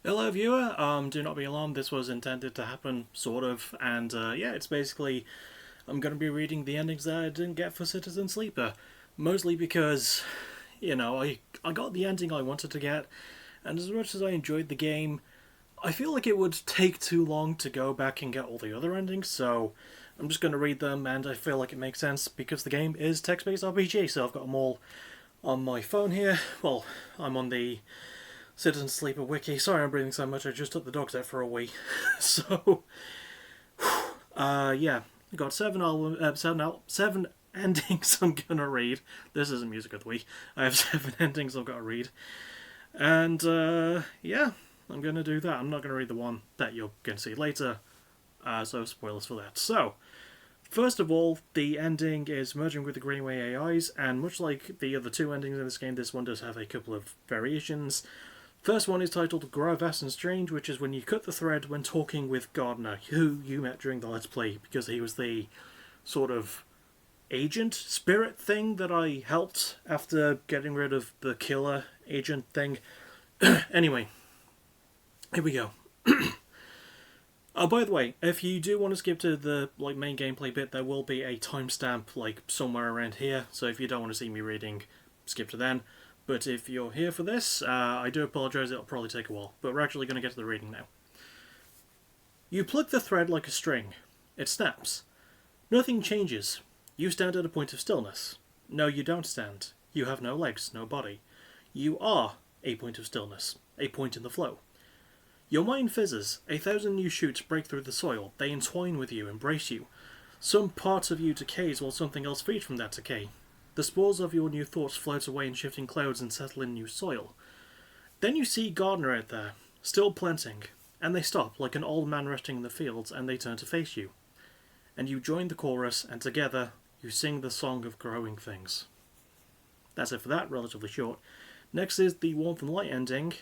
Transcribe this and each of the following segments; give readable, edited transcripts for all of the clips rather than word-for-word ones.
Hello, viewer. Do not be alarmed. This was intended to happen, sort of, and yeah, it's basically I'm going to be reading the endings that I didn't get for Citizen Sleeper, mostly because I got the ending I wanted to get, and as much as I enjoyed the game, I feel like it would take too long to go back and get all the other endings. So I'm just going to read them, and I feel like it makes sense because the game is text-based RPG. So I've got them all on my phone here. Well, I'm on the Citizen Sleeper wiki. Sorry I'm breathing so much, I just took the dogs out for a wee. So, yeah. Got seven endings I'm gonna read. This isn't music of the week. I have seven endings I've got to read. And, yeah, I'm gonna do that. I'm not gonna read the one that you're gonna see later. So, spoilers for that. So, first of all, the ending is merging with the Greenway AIs, and much like the other two endings in this game, this one does have a couple of variations. First one is titled Grow Vast and Strange, which is when you cut the thread when talking with Gardner, who you met during the Let's Play, because he was the sort of agent spirit thing that I helped after getting rid of the killer agent thing. Anyway, here we go. Oh, by the way, if you do want to skip to the main gameplay bit, there will be a timestamp somewhere around here. So if you don't want to see me reading, skip to then. But if you're here for this, I do apologise, it'll probably take a while. But we're actually going to get to the reading now. You pluck the thread like a string. It snaps. Nothing changes. You stand at a point of stillness. No, you don't stand. You have no legs, no body. You are a point of stillness, a point in the flow. Your mind fizzes. 1,000 new shoots break through the soil. They entwine with you, embrace you. Some part of you decays while something else feeds from that decay. The spores of your new thoughts float away in shifting clouds and settle in new soil. Then you see Gardner out there, still planting, and they stop like an old man resting in the fields, and they turn to face you. And you join the chorus, and together you sing the song of growing things. That's it for that, relatively short. Next is the Warmth and Light ending,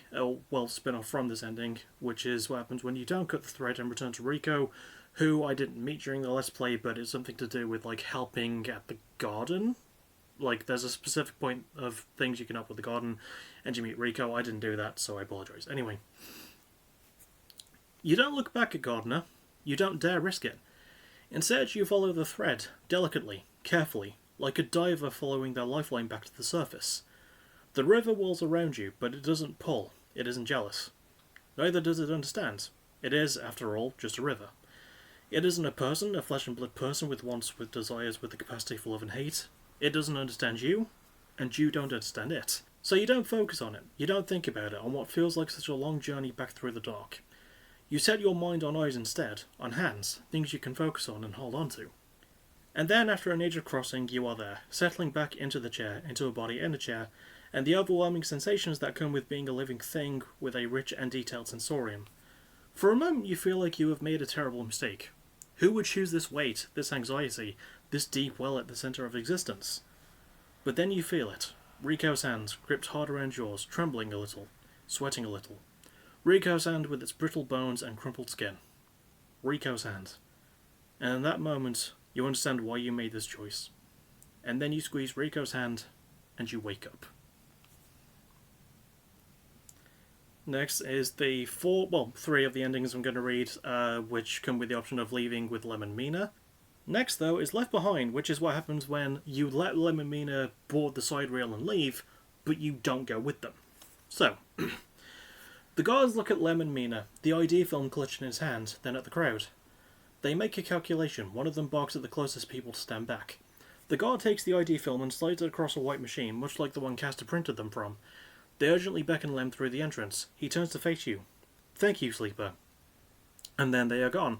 spin-off from this ending, which is what happens when you don't cut the thread and return to Rico, who I didn't meet during the Let's Play, but it's something to do with helping at the garden. There's a specific point of things you can help with the garden, and you meet Rico. I didn't do that, so I apologise. Anyway, you don't look back at Gardner. You don't dare risk it. Instead, you follow the thread, delicately, carefully, like a diver following their lifeline back to the surface. The river whirls around you, but it doesn't pull. It isn't jealous. Neither does it understand. It is, after all, just a river. It isn't a person, a flesh and blood person with wants, with desires, with the capacity for love and hate. It doesn't understand you, and you don't understand it. So you don't focus on it. You don't think about it, on what feels like such a long journey back through the dark. You set your mind on eyes instead, on hands, things you can focus on and hold on to. And then, after an age of crossing, you are there, settling back into the chair, into a body in a chair, and the overwhelming sensations that come with being a living thing with a rich and detailed sensorium. For a moment, you feel like you have made a terrible mistake. Who would choose this weight, this anxiety, this deep well at the centre of existence? But then you feel it. Rico's hand, gripped hard around yours, trembling a little, sweating a little. Rico's hand with its brittle bones and crumpled skin. Rico's hand. And in that moment, you understand why you made this choice. And then you squeeze Rico's hand, and you wake up. Next is the three of the endings I'm going to read, which come with the option of leaving with Lem and Mina. Next, though, is Left Behind, which is what happens when you let Lem and Mina board the side rail and leave, but you don't go with them. So, the guards look at Lem and Mina, the ID film clutched in his hand, then at the crowd. They make a calculation. One of them barks at the closest people to stand back. The guard takes the ID film and slides it across a white machine, much like the one Castor printed them from. They urgently beckon Lem through the entrance. He turns to face you. Thank you, Sleeper. And then they are gone.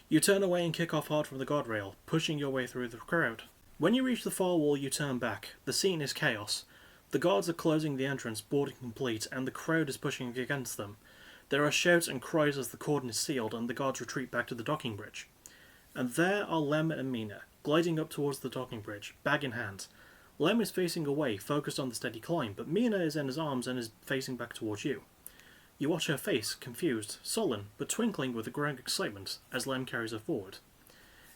You turn away and kick off hard from the guardrail, pushing your way through the crowd. When you reach the far wall, you turn back. The scene is chaos. The guards are closing the entrance, boarding complete, and the crowd is pushing against them. There are shouts and cries as the cordon is sealed, and the guards retreat back to the docking bridge. And there are Lem and Mina, gliding up towards the docking bridge, bag in hand. Lem is facing away, focused on the steady climb, but Mina is in his arms and is facing back towards you. You watch her face, confused, sullen, but twinkling with a growing excitement, as Lem carries her forward.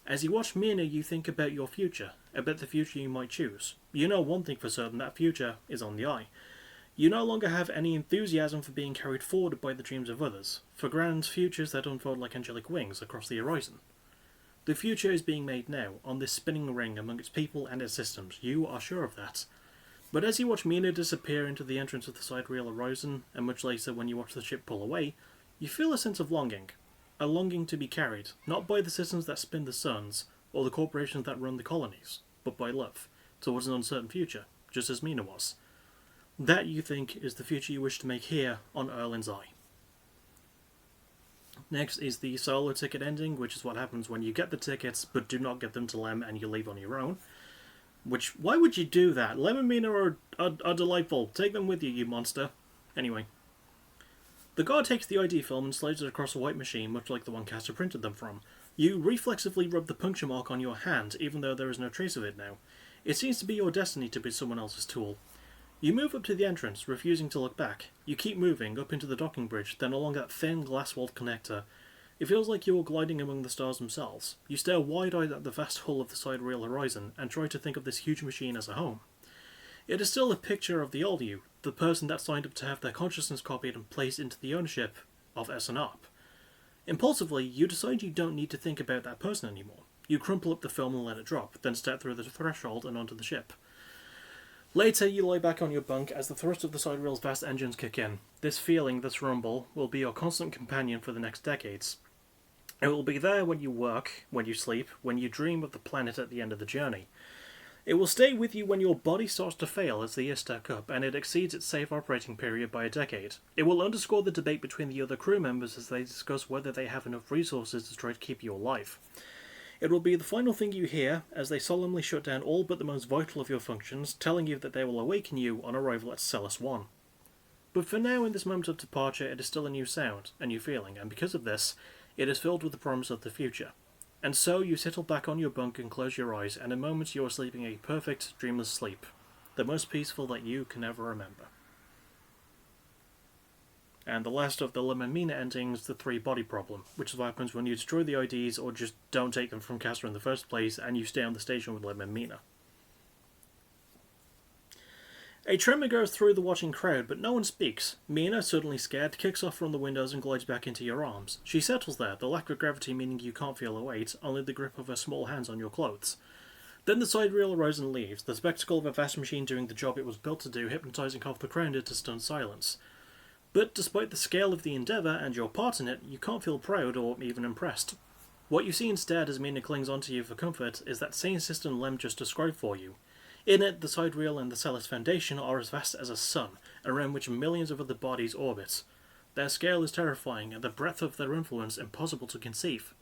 As you watch Mina, you think about your future, about the future you might choose. You know one thing for certain, that future is on the eye. You no longer have any enthusiasm for being carried forward by the dreams of others, for grand futures that unfold like angelic wings across the horizon. The future is being made now, on this spinning ring among its people and its systems. You are sure of that. But as you watch Mina disappear into the entrance of the sidereal horizon, and much later when you watch the ship pull away, you feel a sense of longing. A longing to be carried, not by the systems that spin the suns, or the corporations that run the colonies, but by love, towards an uncertain future, just as Mina was. That, you think, is the future you wish to make here on Erlin's Eye. Next is the solo ticket ending, which is what happens when you get the tickets but do not get them to Lem and you leave on your own. Which, why would you do that? Lem and Mina are delightful. Take them with you, you monster. Anyway. The guard takes the ID film and slides it across a white machine, much like the one Castor printed them from. You reflexively rub the puncture mark on your hand, even though there is no trace of it now. It seems to be your destiny to be someone else's tool. You move up to the entrance, refusing to look back. You keep moving, up into the docking bridge, then along that thin glass-walled connector. It feels like you are gliding among the stars themselves. You stare wide-eyed at the vast hull of the sidereal horizon, and try to think of this huge machine as a home. It is still a picture of the old you, the person that signed up to have their consciousness copied and placed into the ownership of SNARP. Impulsively, you decide you don't need to think about that person anymore. You crumple up the film and let it drop, then step through the threshold and onto the ship. Later, you lie back on your bunk as the thrust of the sidereal's vast engines kick in. This feeling, this rumble, will be your constant companion for the next decades. It will be there when you work, when you sleep, when you dream of the planet at the end of the journey. It will stay with you when your body starts to fail as the years stack up and it exceeds its safe operating period by a decade. It will underscore the debate between the other crew members as they discuss whether they have enough resources to try to keep you alive. It will be the final thing you hear as they solemnly shut down all but the most vital of your functions, telling you that they will awaken you on arrival at Celis 1. But for now, in this moment of departure, it is still a new sound, a new feeling, and because of this, it is filled with the promise of the future. And so you settle back on your bunk and close your eyes, and in moments you are sleeping a perfect, dreamless sleep, the most peaceful that you can ever remember. And the last of the Lem and Mina endings, the three-body problem, which is what happens when you destroy the IDs or just don't take them from Castor in the first place and you stay on the station with Lem and Mina. A tremor goes through the watching crowd, but no one speaks. Mina, suddenly scared, kicks off from the windows and glides back into your arms. She settles there, the lack of gravity meaning you can't feel her weight, only the grip of her small hands on your clothes. Then the sidereal horizon leaves, the spectacle of a vast machine doing the job it was built to do, hypnotizing half the crowd into stunned silence. But despite the scale of the endeavour and your part in it, you can't feel proud or even impressed. What you see instead as Mina clings onto you for comfort is that same system Lem just described for you. In it, the sidereal and the Celis Foundation are as vast as a sun, around which millions of other bodies orbit. Their scale is terrifying, and the breadth of their influence impossible to conceive.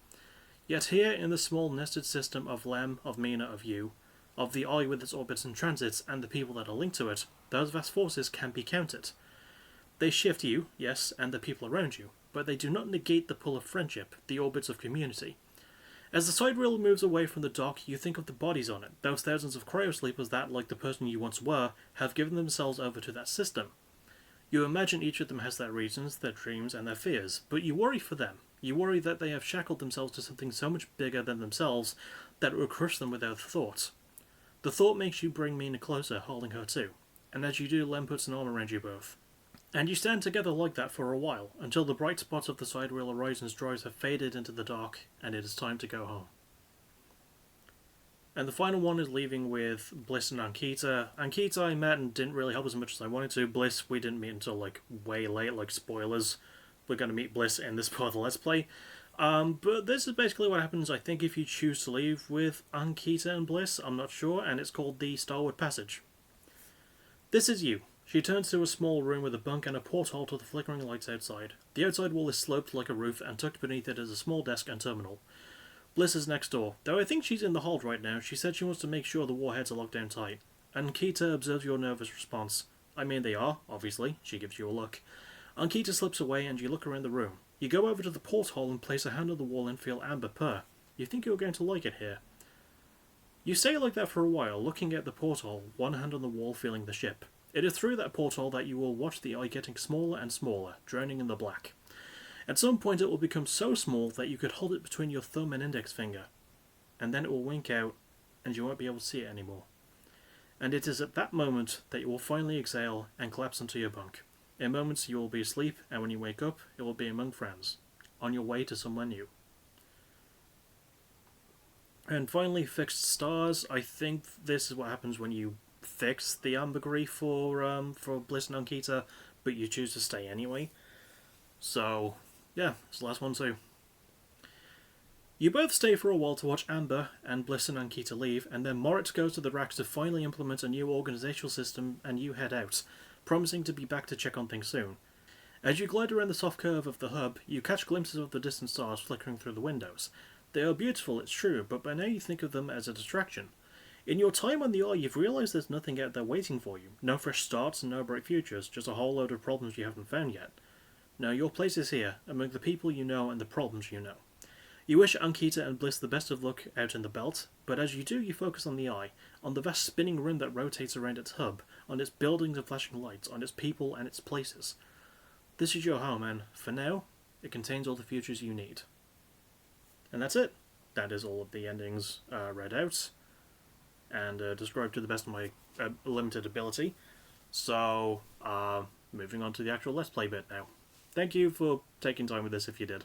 Yet here, in the small nested system of Lem, of Mina, of you, of the Eye with its orbits and transits, and the people that are linked to it, those vast forces can be counted. They shift you, yes, and the people around you, but they do not negate the pull of friendship, the orbits of community. As the sidereal moves away from the dock, you think of the bodies on it, those thousands of cryosleepers that, like the person you once were, have given themselves over to that system. You imagine each of them has their reasons, their dreams, and their fears, but you worry for them. You worry that they have shackled themselves to something so much bigger than themselves that it will crush them without thought. The thought makes you bring Mina closer, holding her too, and as you do, Lem puts an arm around you both. And you stand together like that for a while, until the bright spots of the sidereal horizon's drives have faded into the dark, and it is time to go home. And the final one is leaving with Bliss and Ankita. Ankita I met and didn't really help as much as I wanted to. Bliss we didn't meet until way late, spoilers. We're going to meet Bliss in this part of the Let's Play. But this is basically what happens, I think, if you choose to leave with Ankita and Bliss. I'm not sure, and it's called the Starward Passage. This is you. She turns to a small room with a bunk and a porthole to the flickering lights outside. The outside wall is sloped like a roof, and tucked beneath it is a small desk and terminal. Bliss is next door. Though I think she's in the hold right now, she said she wants to make sure the warheads are locked down tight. Ankita observes your nervous response. I mean, they are, obviously. She gives you a look. Ankita slips away, and you look around the room. You go over to the porthole and place a hand on the wall and feel amber purr. You think you're going to like it here. You stay like that for a while, looking at the porthole, one hand on the wall, feeling the ship. It is through that porthole that you will watch the eye getting smaller and smaller, drowning in the black. At some point it will become so small that you could hold it between your thumb and index finger, and then it will wink out, and you won't be able to see it anymore. and it is at that moment that you will finally exhale and collapse into your bunk. In moments you will be asleep, and when you wake up, it will be among friends, on your way to somewhere new. And finally, fixed stars. I think this is what happens when you fix the ambergris for Bliss and Ankita, but you choose to stay anyway. So, yeah, it's the last one too. You both stay for a while to watch Amber and Bliss and Ankita leave, and then Moritz goes to the racks to finally implement a new organizational system, and you head out, promising to be back to check on things soon. As you glide around the soft curve of the hub, you catch glimpses of the distant stars flickering through the windows. They are beautiful, it's true, but by now you think of them as a distraction. In your time on the Eye, you've realised there's nothing out there waiting for you. No fresh starts and no bright futures, just a whole load of problems you haven't found yet. No, your place is here, among the people you know and the problems you know. You wish Ankita and Bliss the best of luck out in the belt, but as you do, you focus on the Eye, on the vast spinning rim that rotates around its hub, on its buildings and flashing lights, on its people and its places. This is your home, and, for now, it contains all the futures you need. And that's it. That is all of the endings read out, and described to the best of my limited ability. So, moving on to the actual Let's Play bit now. Thank you for taking time with this if you did.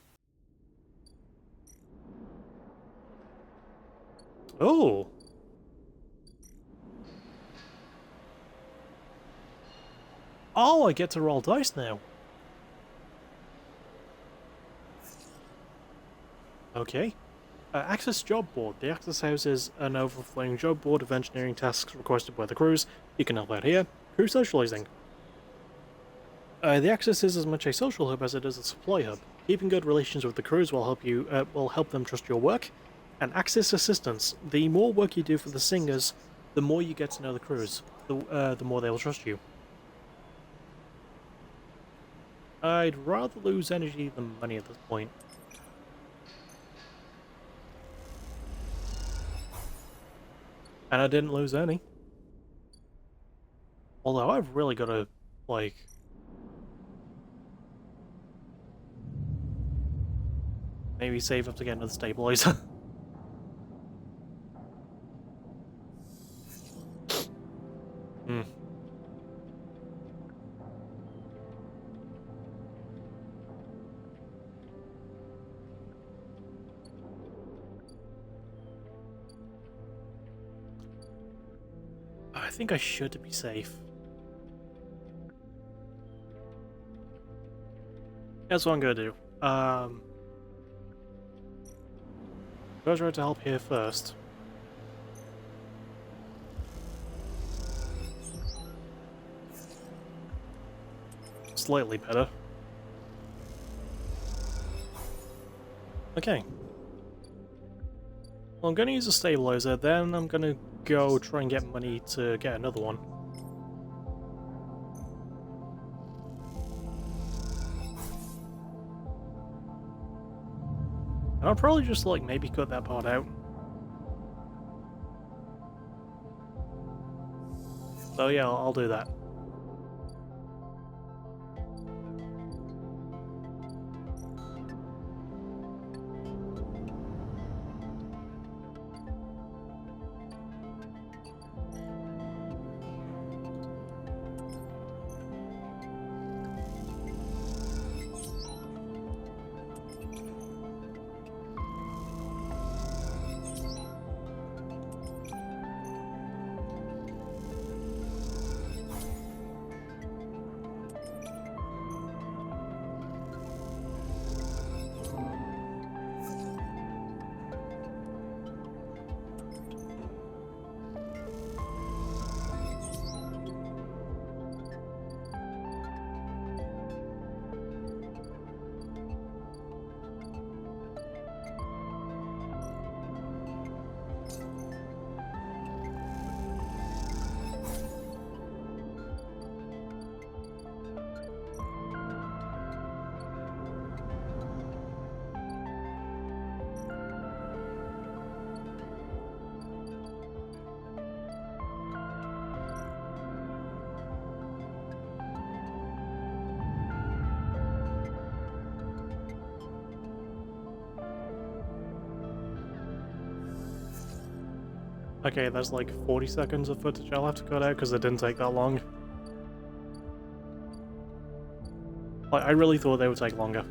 Oh! Oh, I get to roll dice now. Okay. Access Job Board. The Access houses an overflowing job board of engineering tasks requested by the crews. You can help out here. Crew socializing. The Access is as much a social hub as it is a supply hub. Keeping good relations with the crews will help them trust your work. And Access Assistance. The more work you do for the singers, the more you get to know the crews. The more they will trust you. I'd rather lose energy than money at this point. And I didn't lose any. Although I've really got to, like... maybe save up to get another stabilizer. I think I should be safe. That's what I'm gonna do. Goes right to help here first. Slightly better. Okay. Well, I'm gonna use a stabilizer, then I'm gonna go try and get money to get another one. And I'll probably just, like, maybe cut that part out. So yeah, I'll do that. Okay, that's like 40 seconds of footage I'll have to cut out because it didn't take that long. I really thought they would take longer.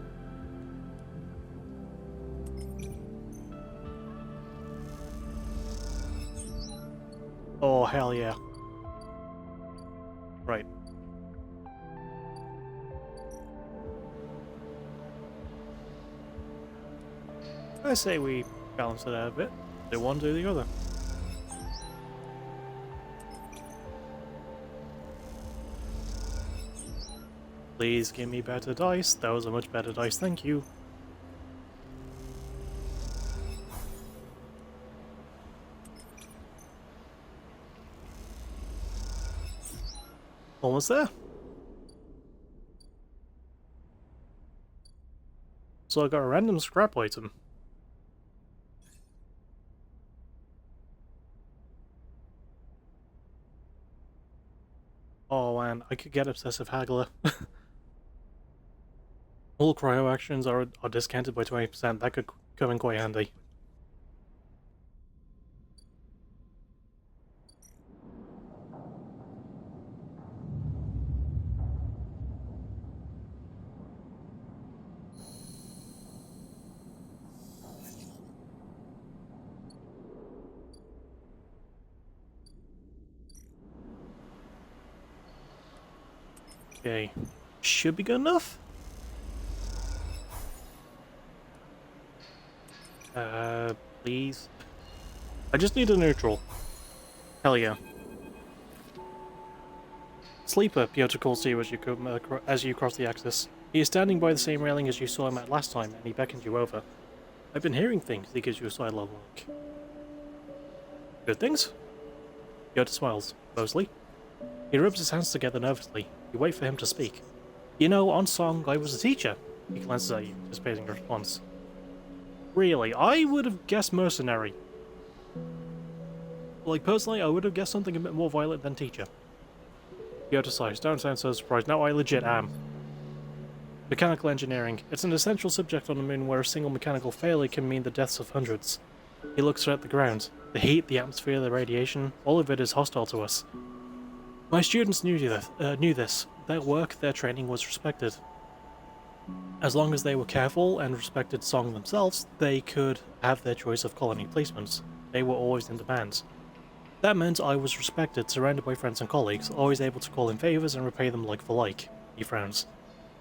Oh, hell yeah. Right. I say we balance it out a bit. Do one, do the other. Please give me better dice. Those are much better dice, thank you. Almost there. So I got a random scrap item. Oh man, I could get Obsessive Haggler. All cryo actions are discounted by 20%. That could come in quite handy. Okay, should be good enough. Please. I just need a neutral. Hell yeah. Sleeper, Piotr calls to you as you cross the axis. He is standing by the same railing as you saw him at last time, and he beckons you over. I've been hearing things, he gives you a sidelong look. Good things? Piotr smiles, mostly. He rubs his hands together nervously. You wait for him to speak. You know, on Song, I was a teacher. He glances at you, anticipating a response. Really? I would have guessed mercenary. Like, personally, I would have guessed something a bit more violent than teacher. Piotr sighs. Don't sound so surprised. No, I legit am. Mechanical engineering. It's an essential subject on the moon where a single mechanical failure can mean the deaths of hundreds. He looks at the ground. The heat, the atmosphere, the radiation, all of it is hostile to us. My students knew this. Their work, their training was respected. As long as they were careful and respected Song themselves, they could have their choice of colony placements. They were always in demand. That meant I was respected, surrounded by friends and colleagues, always able to call in favours and repay them like for like. He frowns.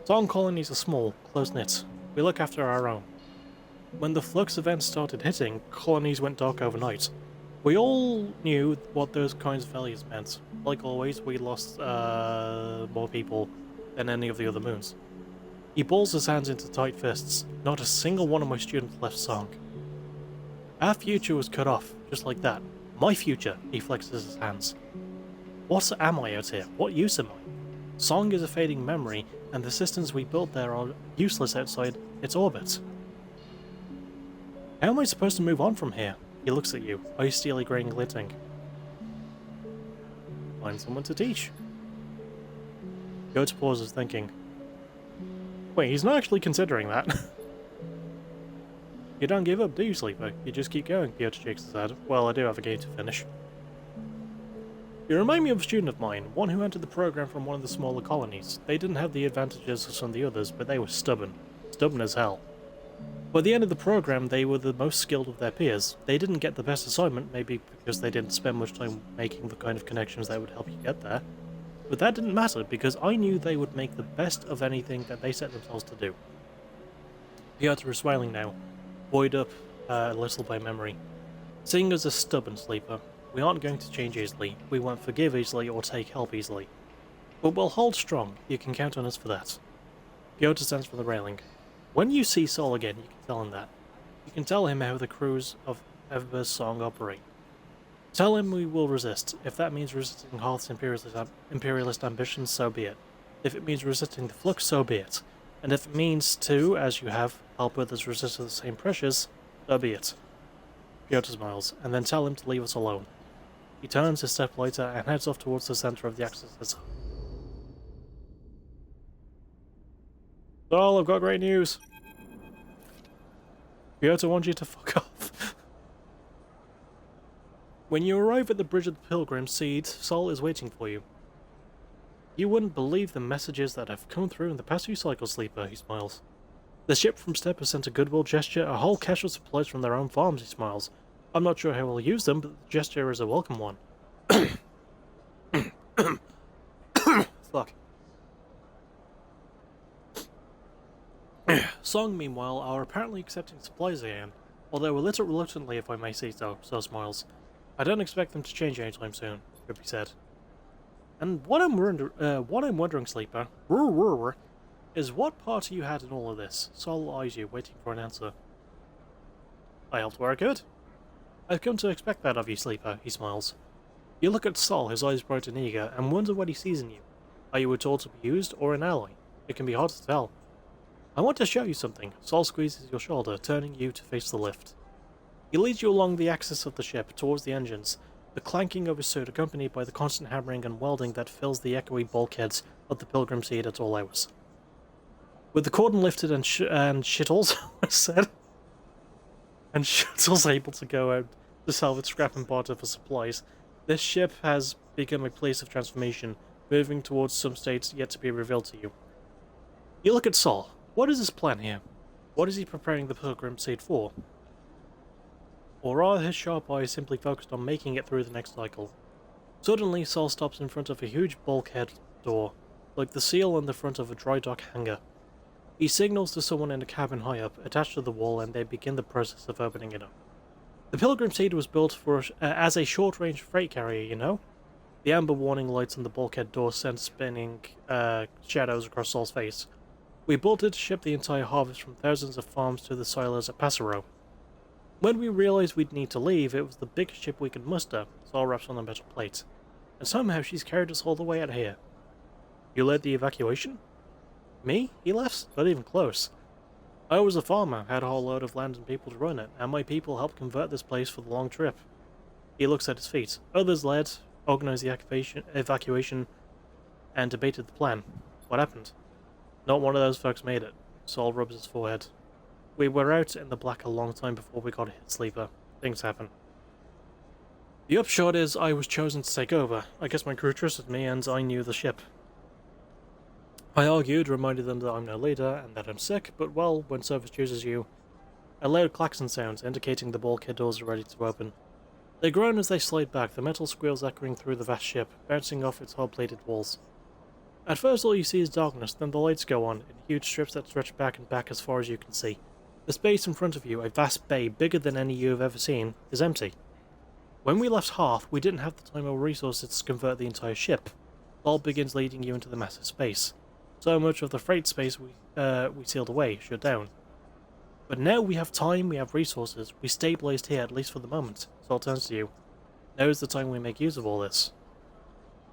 Song colonies are small, close-knit. We look after our own. When the flux events started hitting, colonies went dark overnight. We all knew what those kinds of failures meant. Like always, we lost more people than any of the other moons. He balls his hands into tight fists. Not a single one of my students left Song. Our future was cut off, just like that. My future, he flexes his hands. What am I out here? What use am I? Song is a fading memory, and the systems we built there are useless outside its orbit. How am I supposed to move on from here? He looks at you, eyes steely grey and glinting. Find someone to teach. Piotr pauses, thinking. Wait, he's not actually considering that. You don't give up, do you, Sleeper? You just keep going, Piotr shakes his head. Well, I do have a game to finish. You remind me of a student of mine, one who entered the program from one of the smaller colonies. They didn't have the advantages of some of the others, but they were stubborn. Stubborn as hell. By the end of the program, they were the most skilled of their peers. They didn't get the best assignment, maybe because they didn't spend much time making the kind of connections that would help you get there. But that didn't matter, because I knew they would make the best of anything that they set themselves to do. Piotr is smiling now, buoyed up a little by memory. Seeing as a stubborn Sleeper, we aren't going to change easily, we won't forgive easily or take help easily. But we'll hold strong, you can count on us for that. Piotr stands from the railing. When you see Sol again, you can tell him that. You can tell him how the crews of Everber's Song operate. Tell him we will resist. If that means resisting Hoth's imperialist ambitions, so be it. If it means resisting the Flux, so be it. And if it means to, as you have, help others resist the same pressures, so be it. Piotr smiles, and then tell him to leave us alone. He turns a step later and heads off towards the center of the axis. Sol, I've got great news. Piotr wants you to fuck off. When you arrive at the Bridge of the Pilgrim Seed, Sol is waiting for you. You wouldn't believe the messages that have come through in the past few cycles, Sleeper, he smiles. The ship from Step has sent a goodwill gesture, a whole cache of supplies from their own farms, he smiles. I'm not sure how we'll use them, but the gesture is a welcome one. Fuck. Song, meanwhile, are apparently accepting supplies again, although a little reluctantly, if I may say so, so smiles. I don't expect them to change anytime soon, Grippy said. And what I'm wondering, Sleeper, is what part you had in all of this? Sol eyes you, waiting for an answer. I helped where I could. I've come to expect that of you, Sleeper, he smiles. You look at Sol, his eyes bright and eager, and wonder what he sees in you. Are you a tool to be used, or an ally? It can be hard to tell. I want to show you something. Sol squeezes your shoulder, turning you to face the lift. He leads you along the axis of the ship, towards the engines, the clanking of his suit accompanied by the constant hammering and welding that fills the echoey bulkheads of the Pilgrim Seed at all hours. With the cordon lifted and Shittles said, and Shittles able to go out to salvage scrap and barter for supplies, this ship has become a place of transformation, moving towards some states yet to be revealed to you. You look at Sol. What is his plan here? What is he preparing the Pilgrim Seed for? Or are his sharp eyes simply focused on making it through the next cycle? Suddenly, Sol stops in front of a huge bulkhead door, like the seal on the front of a dry dock hangar. He signals to someone in a cabin high up, attached to the wall, and they begin the process of opening it up. The Pilgrim Seed was built as a short-range freight carrier, you know? The amber warning lights on the bulkhead door sent spinning shadows across Sol's face. We built it to ship the entire harvest from thousands of farms to the silos at Passero. When we realized we'd need to leave, it was the biggest ship we could muster, Sol wraps on a metal plate. And somehow she's carried us all the way out here. You led the evacuation? Me? He laughs. Not even close. I was a farmer, had a whole load of land and people to run it, and my people helped convert this place for the long trip. He looks at his feet. Others led, organized the evacuation, and debated the plan. What happened? Not one of those folks made it. Sol rubs his forehead. We were out in the black a long time before we got hit, Sleeper. Things happen. The upshot is I was chosen to take over. I guess my crew trusted me and I knew the ship. I argued, reminded them that I'm no leader and that I'm sick, but well, when service chooses you... A loud klaxon sounds, indicating the bulkhead doors are ready to open. They groan as they slide back, the metal squeals echoing through the vast ship, bouncing off its hard-plated walls. At first all you see is darkness, then the lights go on, in huge strips that stretch back and back as far as you can see. The space in front of you, a vast bay bigger than any you have ever seen, is empty. When we left Hearth, we didn't have the time or resources to convert the entire ship. Sol begins leading you into the massive space. So much of the freight space we sealed away, shut down. But now we have time, we have resources, we stabilized here at least for the moment. Sol turns to you. Now is the time we make use of all this.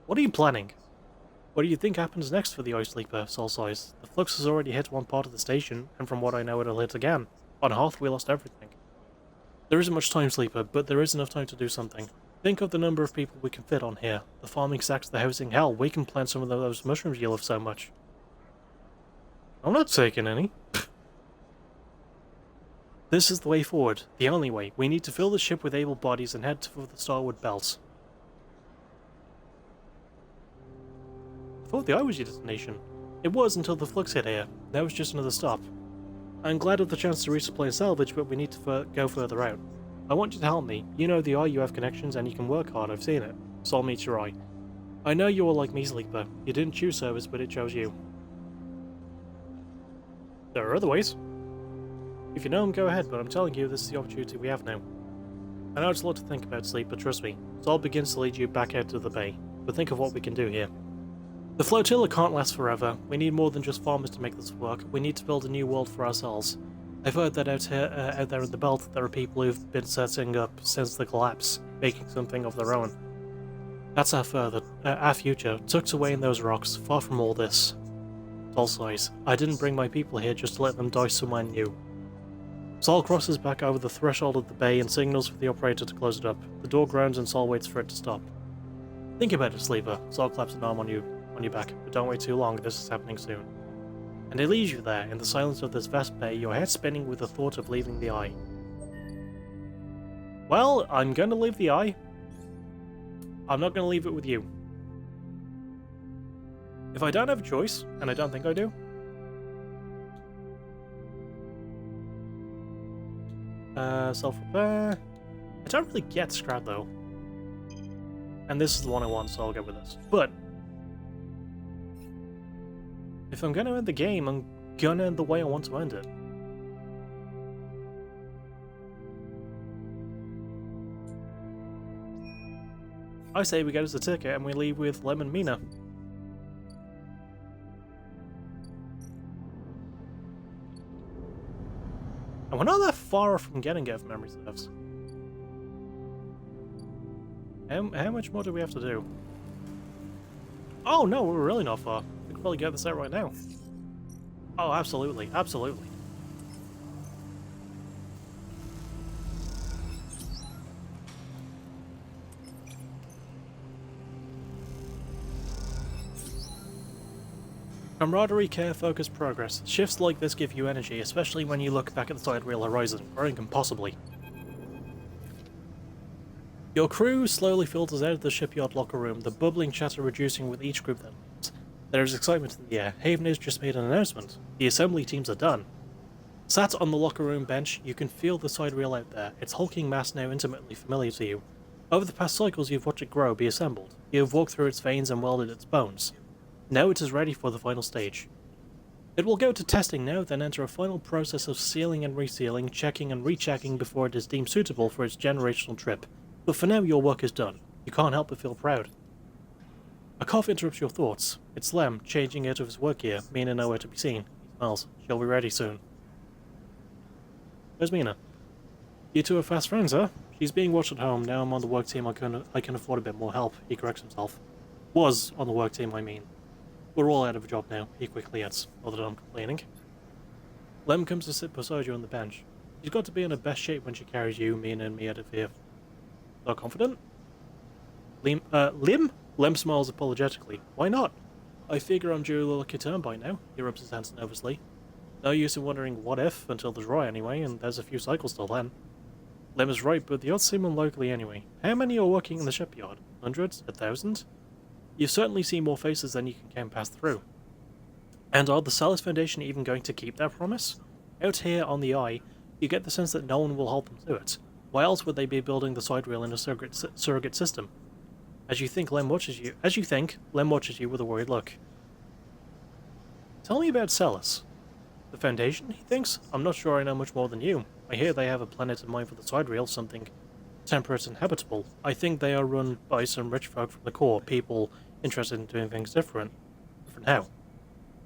What are you planning? What do you think happens next for the Ice Sleeper? Sol sighs. The flux has already hit one part of the station, and from what I know it'll hit again. On Hearth we lost everything. There isn't much time, Sleeper, but there is enough time to do something. Think of the number of people we can fit on here. The farming sacks, the housing, hell, we can plant some of those mushrooms you love so much. I'm not taking any. This is the way forward, the only way. We need to fill the ship with able bodies and head for the Starwood Belt. I thought the Eye was your destination. It was until the flux hit here. That was just another stop. I'm glad of the chance to resupply and salvage, but we need to go further out. I want you to help me. You know the Eye, you have connections, and you can work hard, I've seen it. Sol meets your eye. I know you are like me, Sleeper. You didn't choose service, but it chose you. There are other ways. If you know them, go ahead, but I'm telling you, this is the opportunity we have now. I know it's a lot to think about, Sleep, but trust me. Sol begins to lead you back out to the bay, but think of what we can do here. The flotilla can't last forever. We need more than just farmers to make this work. We need to build a new world for ourselves. I've heard that out there in the belt, there are people who've been setting up since the collapse, making something of their own. That's our future, tucked away in those rocks, far from all this. Sol sighs. I didn't bring my people here just to let them die somewhere new. Sol crosses back over the threshold of the bay and signals for the operator to close it up. The door groans and Sol waits for it to stop. Think about it, Sleeper. Sol claps an arm on your back, but don't wait too long, this is happening soon. And he leaves you there, in the silence of this vast bay, your head spinning with the thought of leaving the Eye. Well, I'm gonna leave the Eye. I'm not going to leave it with you. If I don't have a choice, and I don't think I do, self-repair. I don't really get Scrap though. And this is the one I want, so I'll go with this. But if I'm gonna end the game, I'm gonna end the way I want to end it. I say we get us a ticket and we leave with Lem and Mina. And we're not that far from getting it, if memory serves. How much more do we have to do? Oh no, we're really not far. We could probably get this out right now. Oh, absolutely, absolutely. Camaraderie, care, focus, progress. Shifts like this give you energy, especially when you look back at the sidereal horizon, growing impossibly. Your crew slowly filters out of the shipyard locker room, the bubbling chatter reducing with each group that leaves. There is excitement in the air. Haven has just made an announcement. The assembly teams are done. Sat on the locker room bench, you can feel the sidereal out there, its hulking mass now intimately familiar to you. Over the past cycles you've watched it grow, be assembled. You have walked through its veins and welded its bones. Now it is ready for the final stage. It will go to testing now, then enter a final process of sealing and resealing, checking and rechecking before it is deemed suitable for its generational trip. But for now your work is done. You can't help but feel proud. A cough interrupts your thoughts. It's Lem, changing out of his work gear, Mina nowhere to be seen. He smiles. She'll be ready soon. Where's Mina? You two are fast friends, huh? She's being watched at home, now I'm on the work team, I can afford a bit more help, he corrects himself. Was on the work team, I mean. We're all out of a job now, he quickly adds, not that I'm complaining. Lem comes to sit beside you on the bench. She's got to be in her best shape when she carries you, Mina, and me out of here. Not confident? Lim? Lem smiles apologetically. Why not? I figure I'm due a lucky turn by now, he rubs his hands nervously. No use in wondering what if, until there's Roy anyway, and there's a few cycles till then. Lem is right, but the odds seem unlikely anyway. How many are working in the shipyard? Hundreds? 1,000? You've certainly seen more faces than you can count pass through. And are the Salis Foundation even going to keep their promise? Out here on the Eye, you get the sense that no one will hold them to it. Why else would they be building the sidereal in a surrogate system? As you think, Lem watches you with a worried look. Tell me about Salis. The Foundation, he thinks? I'm not sure I know much more than you. I hear they have a planet in mind for the sidereal, something temperate and habitable. I think they are run by some rich folk from the core, people interested in doing things different. Different how?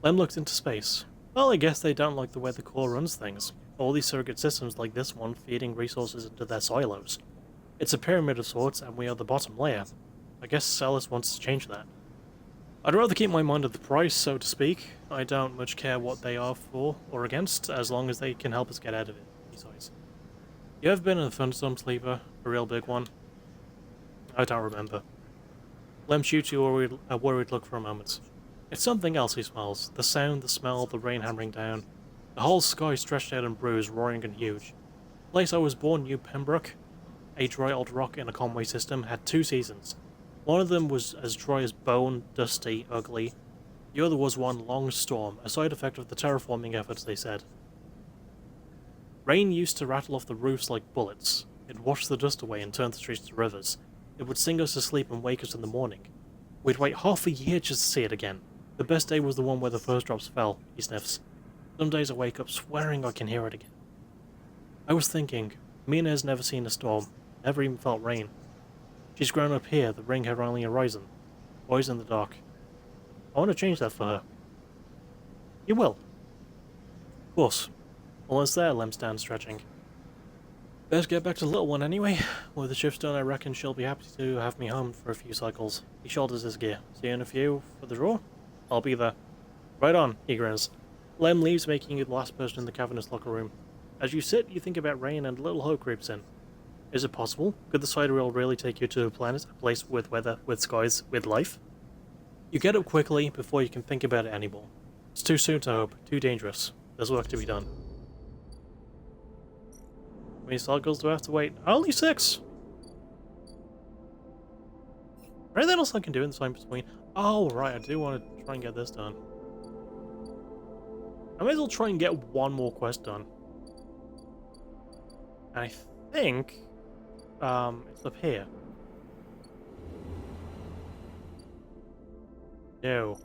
Lem looked into space. Well, I guess they don't like the way the core runs things. All these surrogate systems like this one feeding resources into their silos. It's a pyramid of sorts, and we are the bottom layer. I guess Salis wants to change that. I'd rather keep my mind at the price, so to speak. I don't much care what they are for or against, as long as they can help us get out of it. Besides, you ever been in a thunderstorm sleeper? A real big one? I don't remember. Lem shoots you a worried look for a moment. It's something else, he smiles. The sound, the smell, the rain hammering down. The whole sky stretched out and bruised, roaring and huge. The place I was born, New Pembroke, a dry old rock in a Conway system, had 2 seasons. One of them was as dry as bone, dusty, ugly. The other was one long storm, a side effect of the terraforming efforts, they said. Rain used to rattle off the roofs like bullets. It washed the dust away and turned the streets to rivers. It would sing us to sleep and wake us in the morning. We'd wait half a year just to see it again. The best day was the one where the first drops fell, he sniffs. Some days I wake up swearing I can hear it again. I was thinking, Mina has never seen a storm, never even felt rain. She's grown up here, the ring her only horizon. Boys in the dark. I want to change that for her. You will. Of course. Almost there, Lem stands stretching. Best get back to the little one anyway. With the shift's done, I reckon she'll be happy to have me home for a few cycles. He shoulders his gear. See you in a few for the draw? I'll be there. Right on, he grins. Lem leaves, making you the last person in the cavernous locker room. As you sit, you think about rain and a little hope creeps in. Is it possible? Could the sidereal really take you to a planet, a place with weather, with skies, with life? You get up quickly before you can think about it anymore. It's too soon to hope, too dangerous. There's work to be done. How many cycles do I have to wait? Only 6! Anything else I can do in the time between? Oh, right, I do want to try and get this done. I may as well try and get one more quest done. And I think it's up here. No.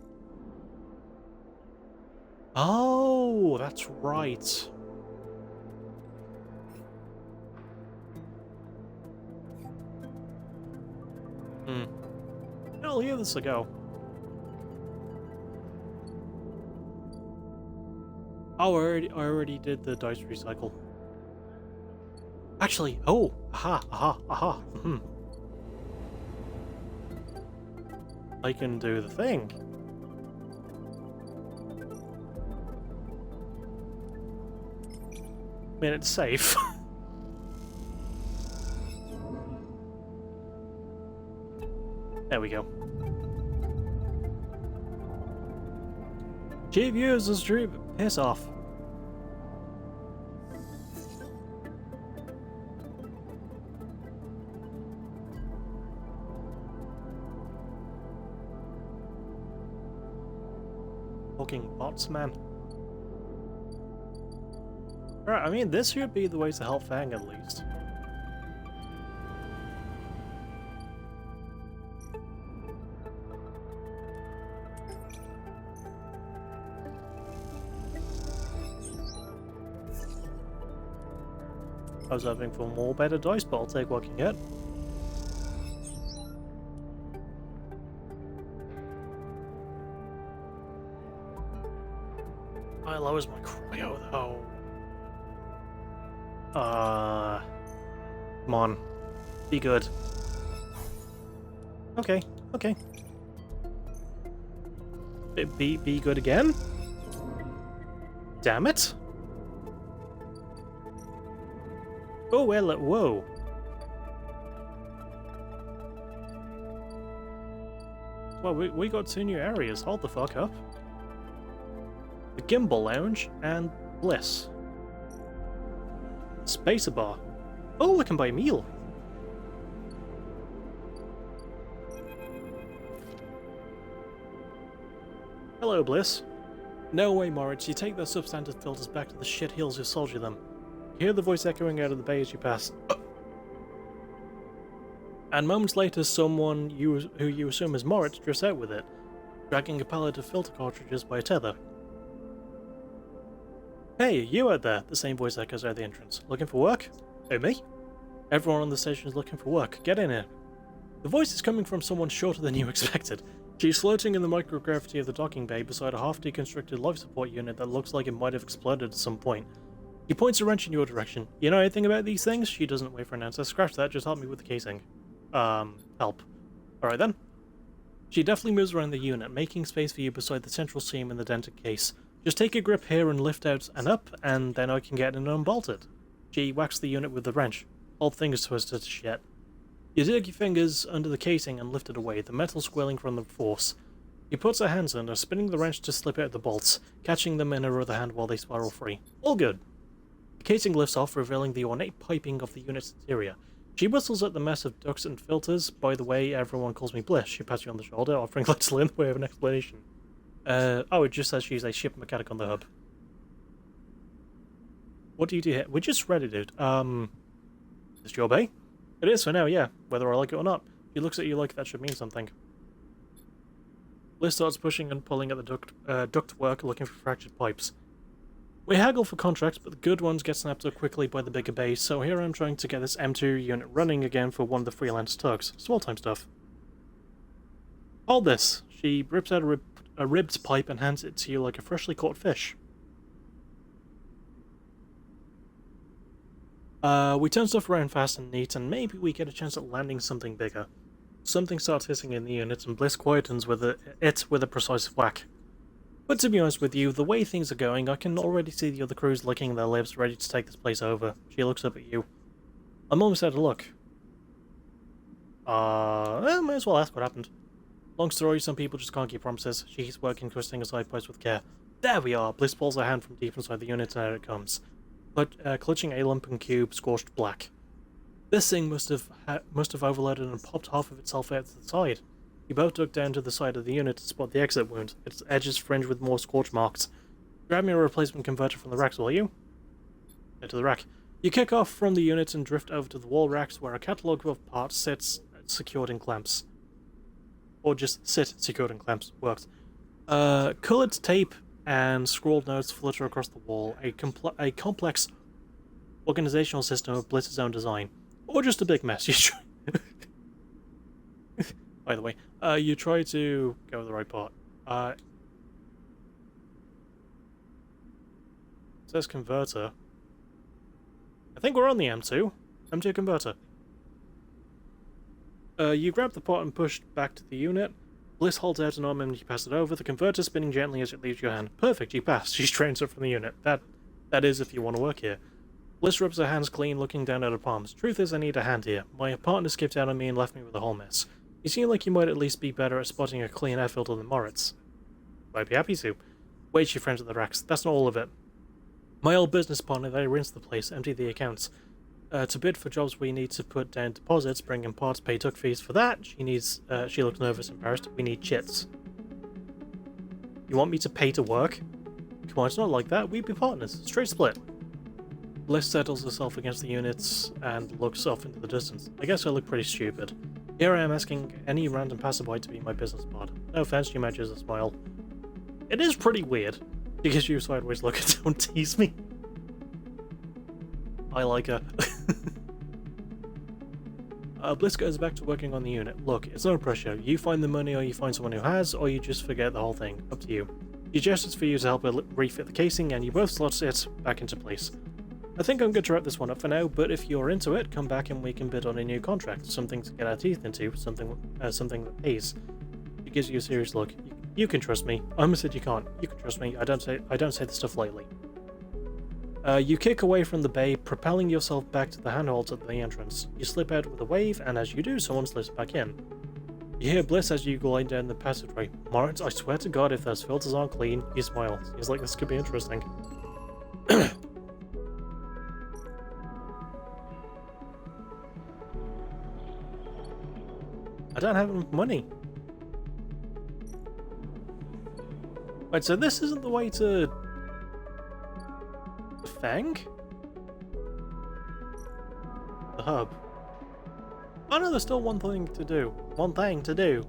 Oh, that's right. I'll give this a go. Oh, I already did the dice recycle. Actually, oh, aha. I can do the thing. I mean, it's safe. There we go. Cheap users, Drew, piss off. Fucking bots, man. Alright, I mean, this should be the way to help Fang at least. I was hoping for more better dice, but I'll take what I can get. I lowers my cryo though. Come on. Be good. Okay. Be good again? Damn it. Oh, well, whoa. Well, we got 2 new areas. Hold the fuck up. The Gimbal Lounge and Bliss. Spacer Bar. Oh, I can buy a meal. Hello, Bliss. No way, Moritz. You take those substandard filters back to the shit hills who sold you them. You hear the voice echoing out of the bay as you pass. And moments later, someone who you assume is Moritz drifts out with it, dragging a pallet of filter cartridges by a tether. Hey, you out there, the same voice echoes out the entrance. Looking for work? Oh, me? Everyone on the station is looking for work. Get in here. The voice is coming from someone shorter than you expected. She's floating in the microgravity of the docking bay beside a half-deconstructed life support unit that looks like it might have exploded at some point. He points a wrench in your direction. You know anything about these things? She doesn't wait for an answer. Scratch that, just help me with the casing. Help. Alright then. She definitely moves around the unit, making space for you beside the central seam in the dented case. Just take a grip here and lift out and up, and then I can get in and unbolt it. She whacks the unit with the wrench. All fingers twisted to shit. You dig your fingers under the casing and lift it away, the metal squealing from the force. He puts her hands under, spinning the wrench to slip out the bolts, catching them in her other hand while they spiral free. All good. The casing lifts off, revealing the ornate piping of the unit's interior. She whistles at the mess of ducts and filters. By the way, everyone calls me Bliss. She pats you on the shoulder, offering little in the way of an explanation. Oh, it just says she's a ship mechanic on the hub. What do you do here? We just read it, dude. Is this your bay? It is for now, yeah. Whether I like it or not. She looks at you like that should mean something. Bliss starts pushing and pulling at the duct work, looking for fractured pipes. We haggle for contracts, but the good ones get snapped up quickly by the bigger bay, so here I'm trying to get this M2 unit running again for one of the freelance tugs. Small-time stuff. Hold this. She rips out a ribbed pipe and hands it to you like a freshly caught fish. We turn stuff around fast and neat, and maybe we get a chance at landing something bigger. Something starts hissing in the unit, and Bliss quietens with it with a precise whack. But to be honest with you, the way things are going, I can already see the other crews licking their lips, ready to take this place over. She looks up at you. I'm almost had a look. May as well ask what happened. Long story, some people just can't keep promises. She keeps working, twisting her side post with care. There we are! Bliss pulls her hand from deep inside the unit, and out it comes. Clutching a lump and cube, scorched black. This thing must have overloaded and popped half of itself out to the side. You both duck down to the side of the unit to spot the exit wound. Its edges fringed with more scorch marks. Grab me a replacement converter from the racks, will you? Head to the rack. You kick off from the unit and drift over to the wall racks where a catalogue of parts sits secured in clamps. Or just sit secured in clamps. Works. Coloured tape and scrawled notes flutter across the wall. A complex organizational system of Blitz's own design. Or just a big mess. You try... By the way, you try to go with the right part. It says converter. I think we're on the M2. M2 converter. You grab the pot and push back to the unit. Bliss holds out an arm and you pass it over, the converter spinning gently as it leaves your hand. Perfect, you passed. She strains her from the unit. That is if you want to work here. Bliss rubs her hands clean, looking down at her palms. Truth is, I need a hand here. My partner skipped out on me and left me with a whole mess. You seem like you might at least be better at spotting a clean air filter than Moritz. I'd be happy to. Wait, she friends at the racks. That's not all of it. My old business partner, they rinse the place, empty the accounts. To bid for jobs we need to put down deposits, bring in parts, pay tuck fees. For that, she looks nervous and embarrassed. We need chits. You want me to pay to work? Come on, it's not like that. We'd be partners. Straight split. Bliss settles herself against the units and looks off into the distance. I guess I look pretty stupid. Here I am asking any random passerby to be my business partner. No offense, she matches a smile. It is pretty weird. She gives you a sideways look and don't tease me. I like her. Bliss goes back to working on the unit. Look, it's no pressure. You find the money or you find someone who has, or you just forget the whole thing. Up to you. She gestures for you to help her refit the casing and you both slot it back into place. I think I'm going to wrap this one up for now, but if you're into it, come back and we can bid on a new contract. Something to get our teeth into, something that pays. She gives you a serious look. You can trust me. I almost said you can't. You can trust me. I don't say this stuff lightly. You kick away from the bay, propelling yourself back to the handholds at the entrance. You slip out with a wave, and as you do, someone slips back in. You hear Bliss as you glide down the passageway. Moritz, I swear to God, if those filters aren't clean, you smile. He's like, this could be interesting. I don't have enough money. Wait, so this isn't the way to... Fang? The hub. Oh no, there's still one thing to do. One thing to do.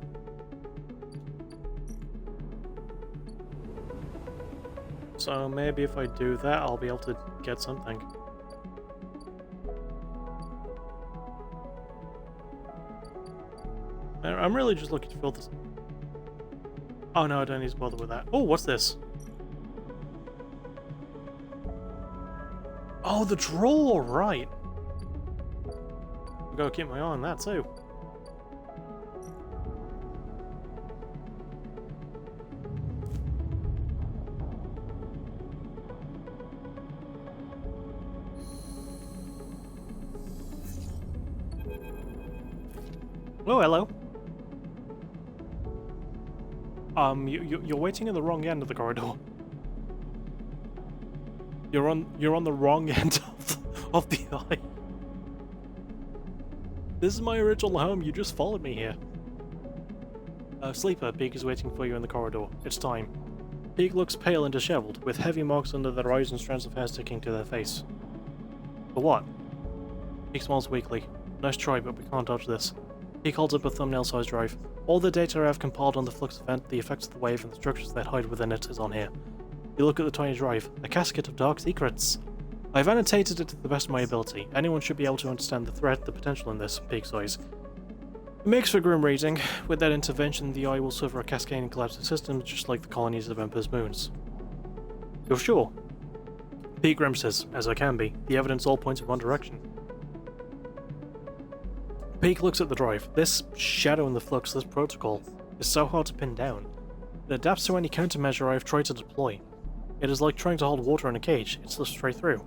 So maybe if I do that, I'll be able to get something. I'm really just looking to fill this. Oh no, I don't need to bother with that. Oh, what's this? Oh, the drawer, right. I've got to keep my eye on that too. Oh, hello. You're waiting in the wrong end of the corridor. You're on the wrong end of the eye. This is my original home. You just followed me here. Sleeper, Peak is waiting for you in the corridor. It's time. Peak looks pale and disheveled, with heavy marks under their eyes and strands of hair sticking to their face. For what? Peak smiles weakly. Nice try, but we can't dodge this. Peak holds up a thumbnail-sized drive. All the data I have compiled on the flux event, the effects of the wave, and the structures that hide within it is on here. You look at the tiny drive. A casket of dark secrets. I've annotated it to the best of my ability. Anyone should be able to understand the threat, the potential in this, Peak sighs. It makes for grim reading. With that intervention, the Eye will suffer a cascading collapse of systems, just like the colonies of Emperor's moons. You're sure? Peak grimaces, as I can be. The evidence all points in one direction. Peak looks at the drive. This shadow in the flux, this protocol, is so hard to pin down. It adapts to any countermeasure I have tried to deploy. It is like trying to hold water in a cage. It slips straight through.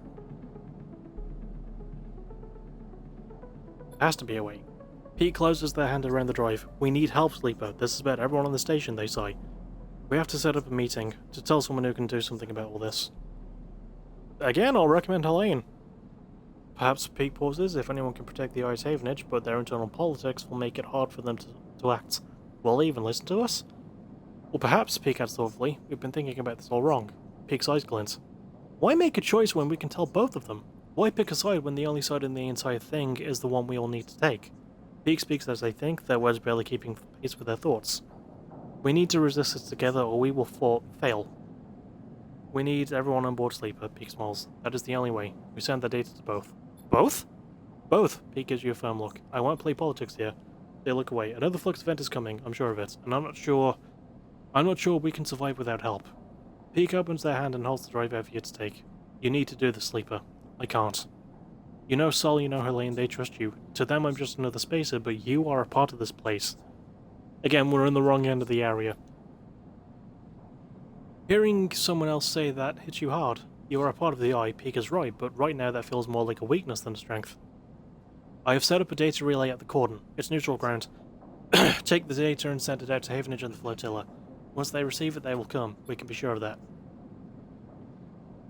There has to be a way. Pete closes their hand around the drive. We need help, Sleeper. This is about everyone on the station, they sigh. We have to set up a meeting to tell someone who can do something about all this. Again, I'll recommend Helene. Perhaps Pete pauses if anyone can protect the Eye's Havenage, but their internal politics will make it hard for them to act. Will they even listen to us? Well, perhaps, Peak adds thoughtfully. We've been thinking about this all wrong. Peak's eyes glint. Why make a choice when we can tell both of them? Why pick a side when the only side in the entire thing is the one we all need to take? Peak speaks as they think, their words barely keeping pace with their thoughts. We need to resist this together or we will fail. We need everyone on board Sleeper, Peak smiles. That is the only way. We send the data to both. Both? Both, Peak gives you a firm look. I won't play politics here. They look away. Another flux event is coming, I'm sure of it, and I'm not sure we can survive without help. Peak opens their hand and holds the drive out for you to take. You need to do the Sleeper. I can't. You know Sol, you know Helene, they trust you. To them I'm just another spacer, but you are a part of this place. Again, we're in the wrong end of the area. Hearing someone else say that hits you hard. You are a part of the Eye, Peak is right, but right now that feels more like a weakness than a strength. I have set up a data relay at the cordon. It's neutral ground. Take the data and send it out to Havenage and the flotilla. Once they receive it, they will come. We can be sure of that.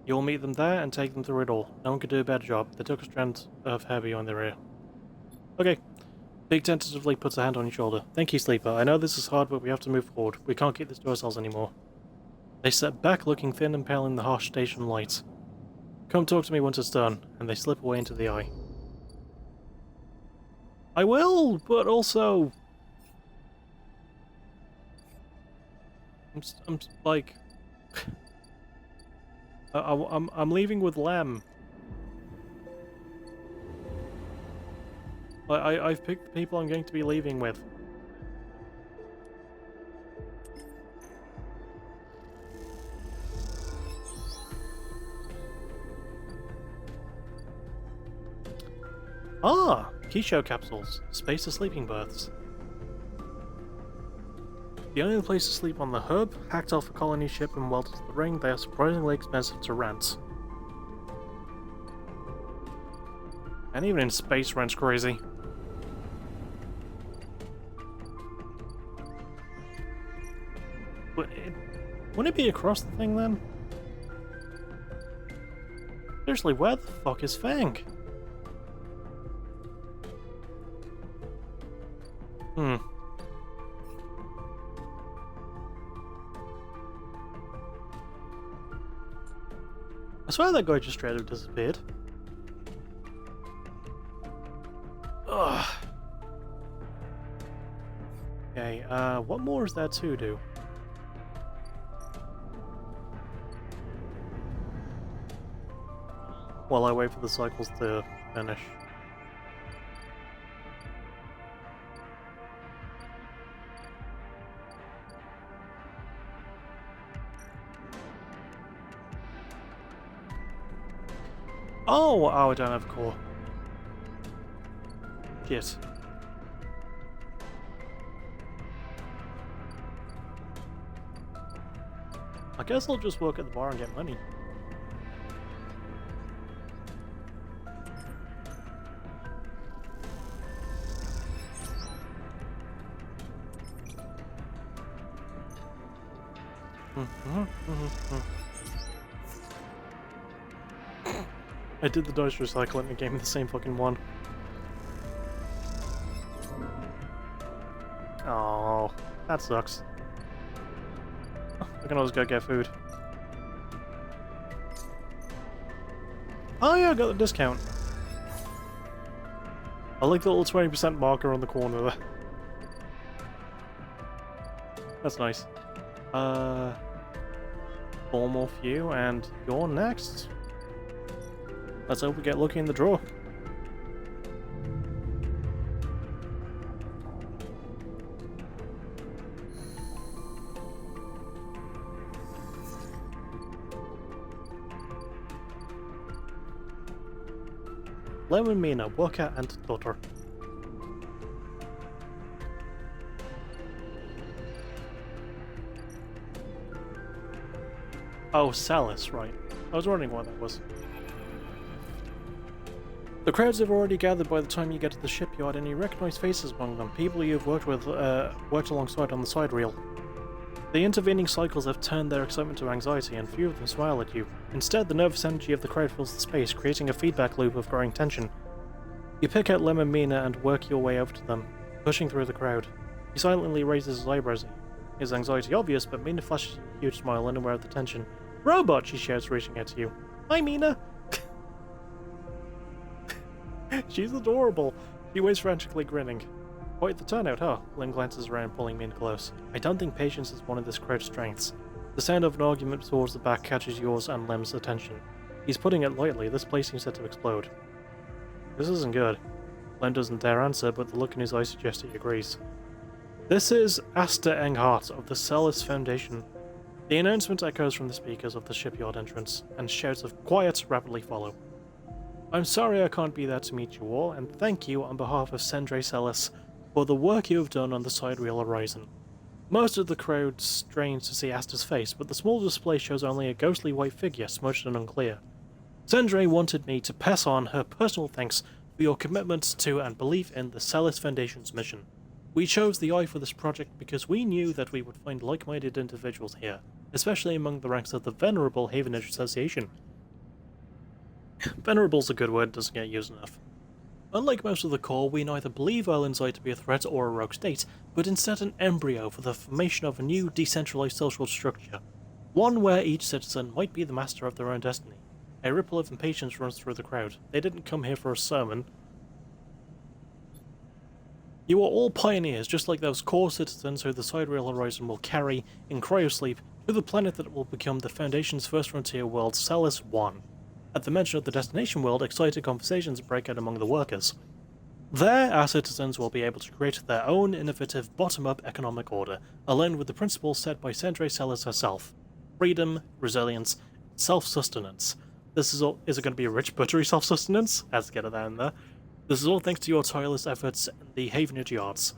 You will meet them there and take them through it all. No one could do a better job. They took a strand of hair behind their ear. Okay. Peak tentatively puts a hand on your shoulder. Thank you, Sleeper. I know this is hard, but we have to move forward. We can't keep this to ourselves anymore. They step back, looking thin and pale in the harsh station light. Come talk to me once it's done, and they slip away into the Eye. I will, but also... I'm like... I'm leaving with Lem. I've picked the people I'm going to be leaving with. Ah! Keyshow capsules. Space to sleeping berths. The only place to sleep on the hub, hacked off a colony ship and welded to the ring, they are surprisingly expensive to rent. And even in space, rent's crazy. Wouldn't it be across the thing then? Seriously, where the fuck is Fang? I swear that guy just straight up disappeared. Ugh. Okay, what more is there to do? While I wait for the cycles to finish. Oh, I don't have a core. Shit. I guess I'll just work at the bar and get money. I did the dice recycle and it gave me the same fucking one. Oh, that sucks. I can always go get food. Oh yeah, I got the discount. I like the little 20% marker on the corner there. That's nice. Four more for you, and you're next. Let's hope we get lucky in the draw. Lemon, Mina, Waka, and Daughter. Oh, Salis, right. I was wondering what that was. The crowds have already gathered by the time you get to the shipyard, and you recognize faces among them, people you've worked alongside on the side reel. The intervening cycles have turned their excitement to anxiety, and few of them smile at you. Instead, the nervous energy of the crowd fills the space, creating a feedback loop of growing tension. You pick out Lemon, Mina and work your way over to them, pushing through the crowd. He silently raises his eyebrows at you, his anxiety obvious, but Mina flashes a huge smile, unaware of the tension. Robot, she shouts, reaching out to you. Hi, Mina. She's adorable. She waits frantically, grinning. Quite the turnout, huh? Lem glances around, pulling Mina close. I don't think patience is one of this crowd's strengths. The sound of an argument towards the back catches yours and Lem's attention. He's putting it lightly, this place seems set to explode. This isn't good. Lem doesn't dare answer, but the look in his eyes suggests he agrees. This is Asta Enghart of the Celis Foundation. The announcement echoes from the speakers of the shipyard entrance, and shouts of quiet rapidly follow. I'm sorry I can't be there to meet you all, and thank you on behalf of Sandre Celis for the work you have done on the Sidereal Horizon. Most of the crowd strains to see Asta's face, but the small display shows only a ghostly white figure, smudged and unclear. Sandre wanted me to pass on her personal thanks for your commitment to and belief in the Celis Foundation's mission. We chose the Eye for this project because we knew that we would find like-minded individuals here, especially among the ranks of the Venerable Havenage Association. Venerable's a good word, doesn't get used enough. Unlike most of the core, we neither believe Erlen's Eye to be a threat or a rogue state, but instead an embryo for the formation of a new decentralized social structure, one where each citizen might be the master of their own destiny. A ripple of impatience runs through the crowd. They didn't come here for a sermon. You are all pioneers, just like those core citizens who the Sidereal Horizon will carry in cryosleep to the planet that will become the Foundation's first frontier world, Celis 1. At the mention of the destination world, excited conversations break out among the workers. There, our citizens will be able to create their own innovative bottom-up economic order, aligned with the principles set by Sandre Celis herself. Freedom, resilience, self-sustenance. Is it going to be a rich buttery self-sustenance? Has to get it down in there. This is all thanks to your tireless efforts in the Havenage Yards.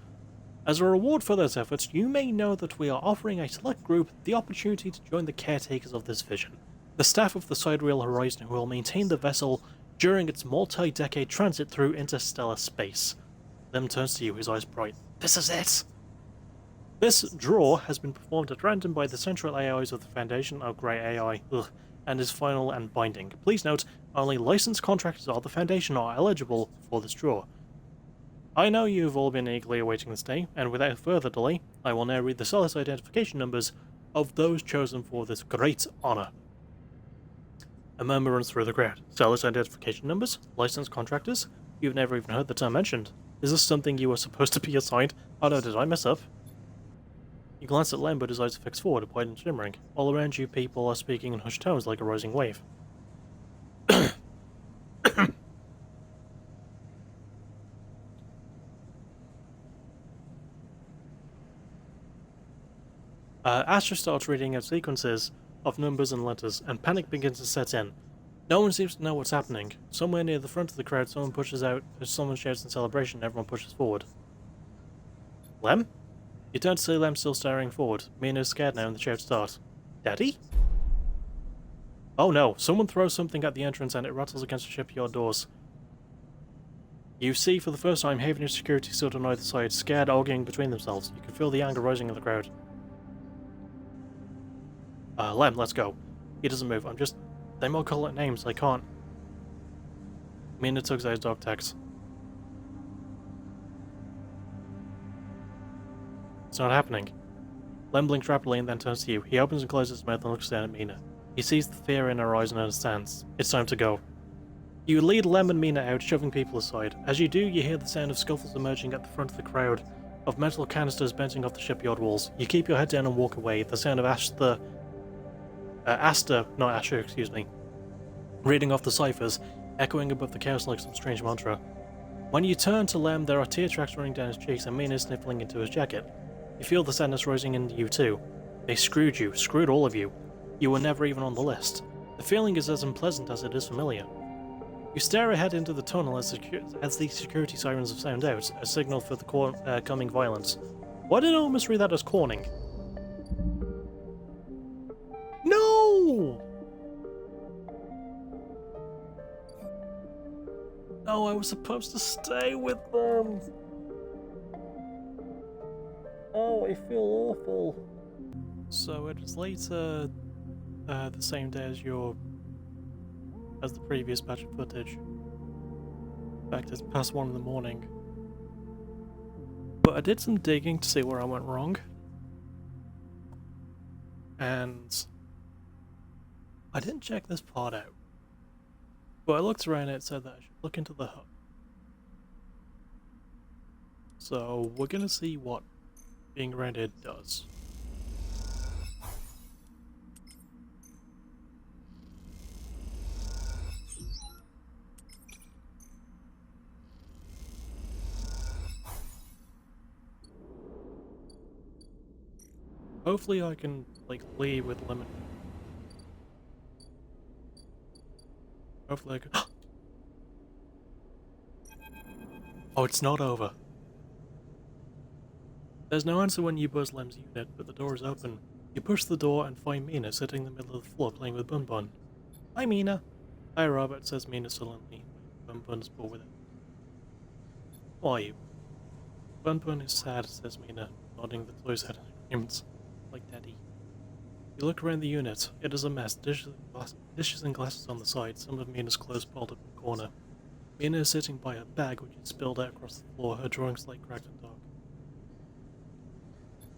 As a reward for those efforts, you may know that we are offering a select group the opportunity to join the caretakers of this vision, the staff of the Sidereal Horizon who will maintain the vessel during its multi-decade transit through interstellar space. Lem turns to you, his eyes bright. This is it! This draw has been performed at random by the central AIs of the Foundation, grey AI, and is final and binding. Please note, only licensed contractors of the Foundation are eligible for this draw. I know you've all been eagerly awaiting this day, and without further delay, I will now read the Celis identification numbers of those chosen for this great honour. A murmur runs through the crowd. Celis identification numbers? Licensed contractors? You've never even heard the term mentioned. Is this something you were supposed to be assigned? Oh no, did I mess up? You glance at Lem, but his eyes are fixed forward, wide and shimmering. All around you, people are speaking in hushed tones like a rising wave. Astra starts reading out sequences of numbers and letters, and panic begins to set in. No one seems to know what's happening. Somewhere near the front of the crowd, someone pushes out, someone shouts in celebration, everyone pushes forward. Lem? You turn to see Lem still staring forward. Mina is scared now and the shouts start. Daddy? Oh no, someone throws something at the entrance and it rattles against the shipyard doors. You see for the first time Havenage security stood on either side, scared, arguing between themselves. You can feel the anger rising in the crowd. Lem, let's go. He doesn't move. They might call it names, I can't. Mina tugs out his dog tags. It's not happening. Lem blinks rapidly and then turns to you. He opens and closes his mouth and looks down at Mina. He sees the fear in her eyes and understands. It's time to go. You lead Lem and Mina out, shoving people aside. As you do, you hear the sound of scuffles emerging at the front of the crowd, of metal canisters bouncing off the shipyard walls. You keep your head down and walk away, the sound of Asta, reading off the ciphers, echoing above the chaos like some strange mantra. When you turn to Lem, there are tear tracks running down his cheeks and Mina sniffling into his jacket. You feel the sadness rising in you too. They screwed you, screwed all of you. You were never even on the list. The feeling is as unpleasant as it is familiar. You stare ahead into the tunnel as the security sirens have sound out, a signal for the coming violence. Why did I almost read that as corning? No! No, I was supposed to stay with them. Oh, I feel awful. So it is later, the same day as the previous batch of footage. In fact, it's past 1 in the morning. But I did some digging to see where I went wrong. And I didn't check this part out. But I looked around and it said that I should look into the hub. So we're gonna see what being around here does. Hopefully I can, like, leave with lemon. Hopefully I can... Oh, it's not over. There's no answer when you buzz Lem's unit, but the door is open. You push the door and find Mina sitting in the middle of the floor playing with Bun Bun. Hi, Mina. Hi, Robert, says Mina sullenly. Bun Bun's bored with it. Who are you? Bun Bun is sad, says Mina, nodding the toy's head in agreement. Like Daddy. You look around the unit. It is a mess. Dishes and glasses on the side, some of Mina's clothes piled up in the corner. Mina is sitting by a bag which is spilled out across the floor, her drawing slate cracked and dark.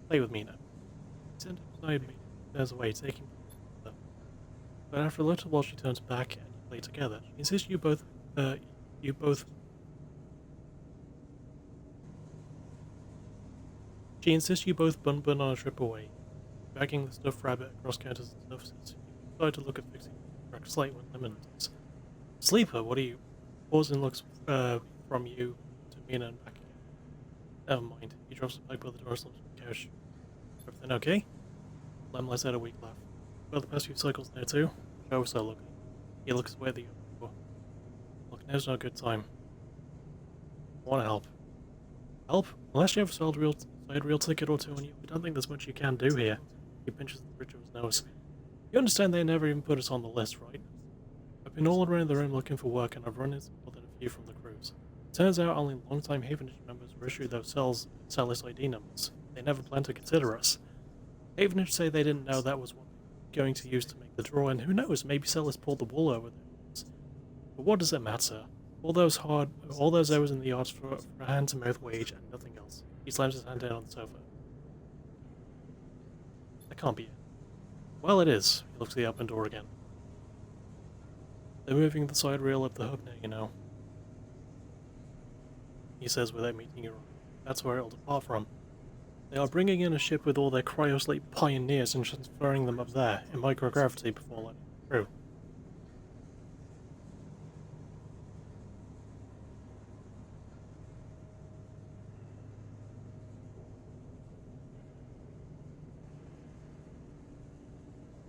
Play with Mina. He sent beside me, turns away, taking her. But after a little while she turns back and you play together. She insists you both Bun Bun on a trip away. Bagging the stuffed rabbit across counters and surfaces. You decide to look at fixing the cracked slate when Lemon does. Sleeper, what are you? Pauses and looks from you to Mina and back again. Never mind. He drops the bag by the door and slumps on the couch. Everything okay? Lem lets out a weak laugh. Well, the past few cycles there too? Show so looking. He looks away at the door. Look, now's not a good time. I want to help. Help? Unless you have a solid real ticket or two on you, I don't think there's much you can do here. He pinches the bridge of his nose. You understand they never even put us on the list, right? I've been all around the room looking for work and I've run into more than a few from the cruise. Turns out only long-time Havenage members were issued those Celis ID numbers. They never planned to consider us. Havenage say they didn't know that was what they were going to use to make the draw, and who knows, maybe Celis pulled the wool over their eyes. But what does it matter? All those hours in the yards for a hand-to-mouth wage and nothing else. He slams his hand down on the sofa. That can't be it. Well, it is. He looks at the open door again. They're moving the side rail up the hub now, you know. He says without meeting your eye. That's where it'll depart from. They are bringing in a ship with all their cryosleep pioneers and transferring them up there in microgravity before letting them through.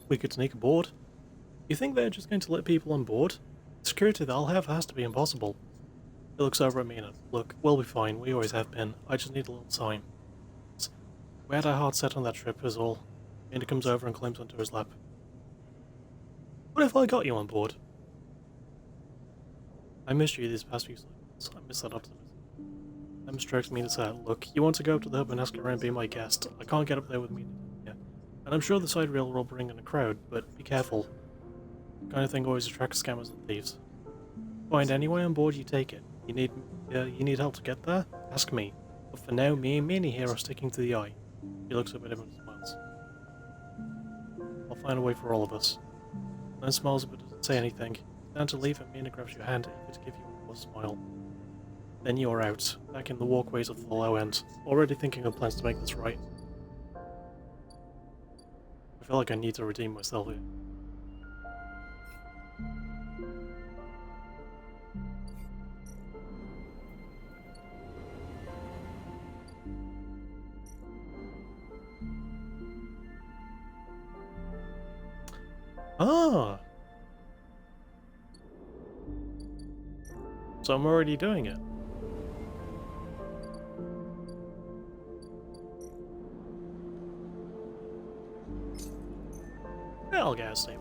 We could sneak aboard. You think they're just going to let people on board? The security they'll have has to be impossible. He looks over at Mina. Look, we'll be fine. We always have been. I just need a little time. We had our hearts set on that trip, is all. Mina comes over and climbs onto his lap. What if I got you on board? I missed you these past few cycles. I miss that optimism. Em strokes Mina's head. Look, you want to go up to the hub and ask around and be my guest. I can't get up there with Mina. And I'm sure the side rail will bring in a crowd, but be careful. The kind of thing always attracts scammers and thieves. Find any way on board, you take it. You need help to get there? Ask me. But for now, me and Mina here are sticking to the eye. He looks up at him and smiles. I'll find a way for all of us. Len smiles but doesn't say anything. Down to leave and Mina grabs your hand eager to give you a smile. Then you're out, back in the walkways of the low end, already thinking of plans to make this right. I feel like I need to redeem myself here. Ah! So I'm already doing it. I'll get a save.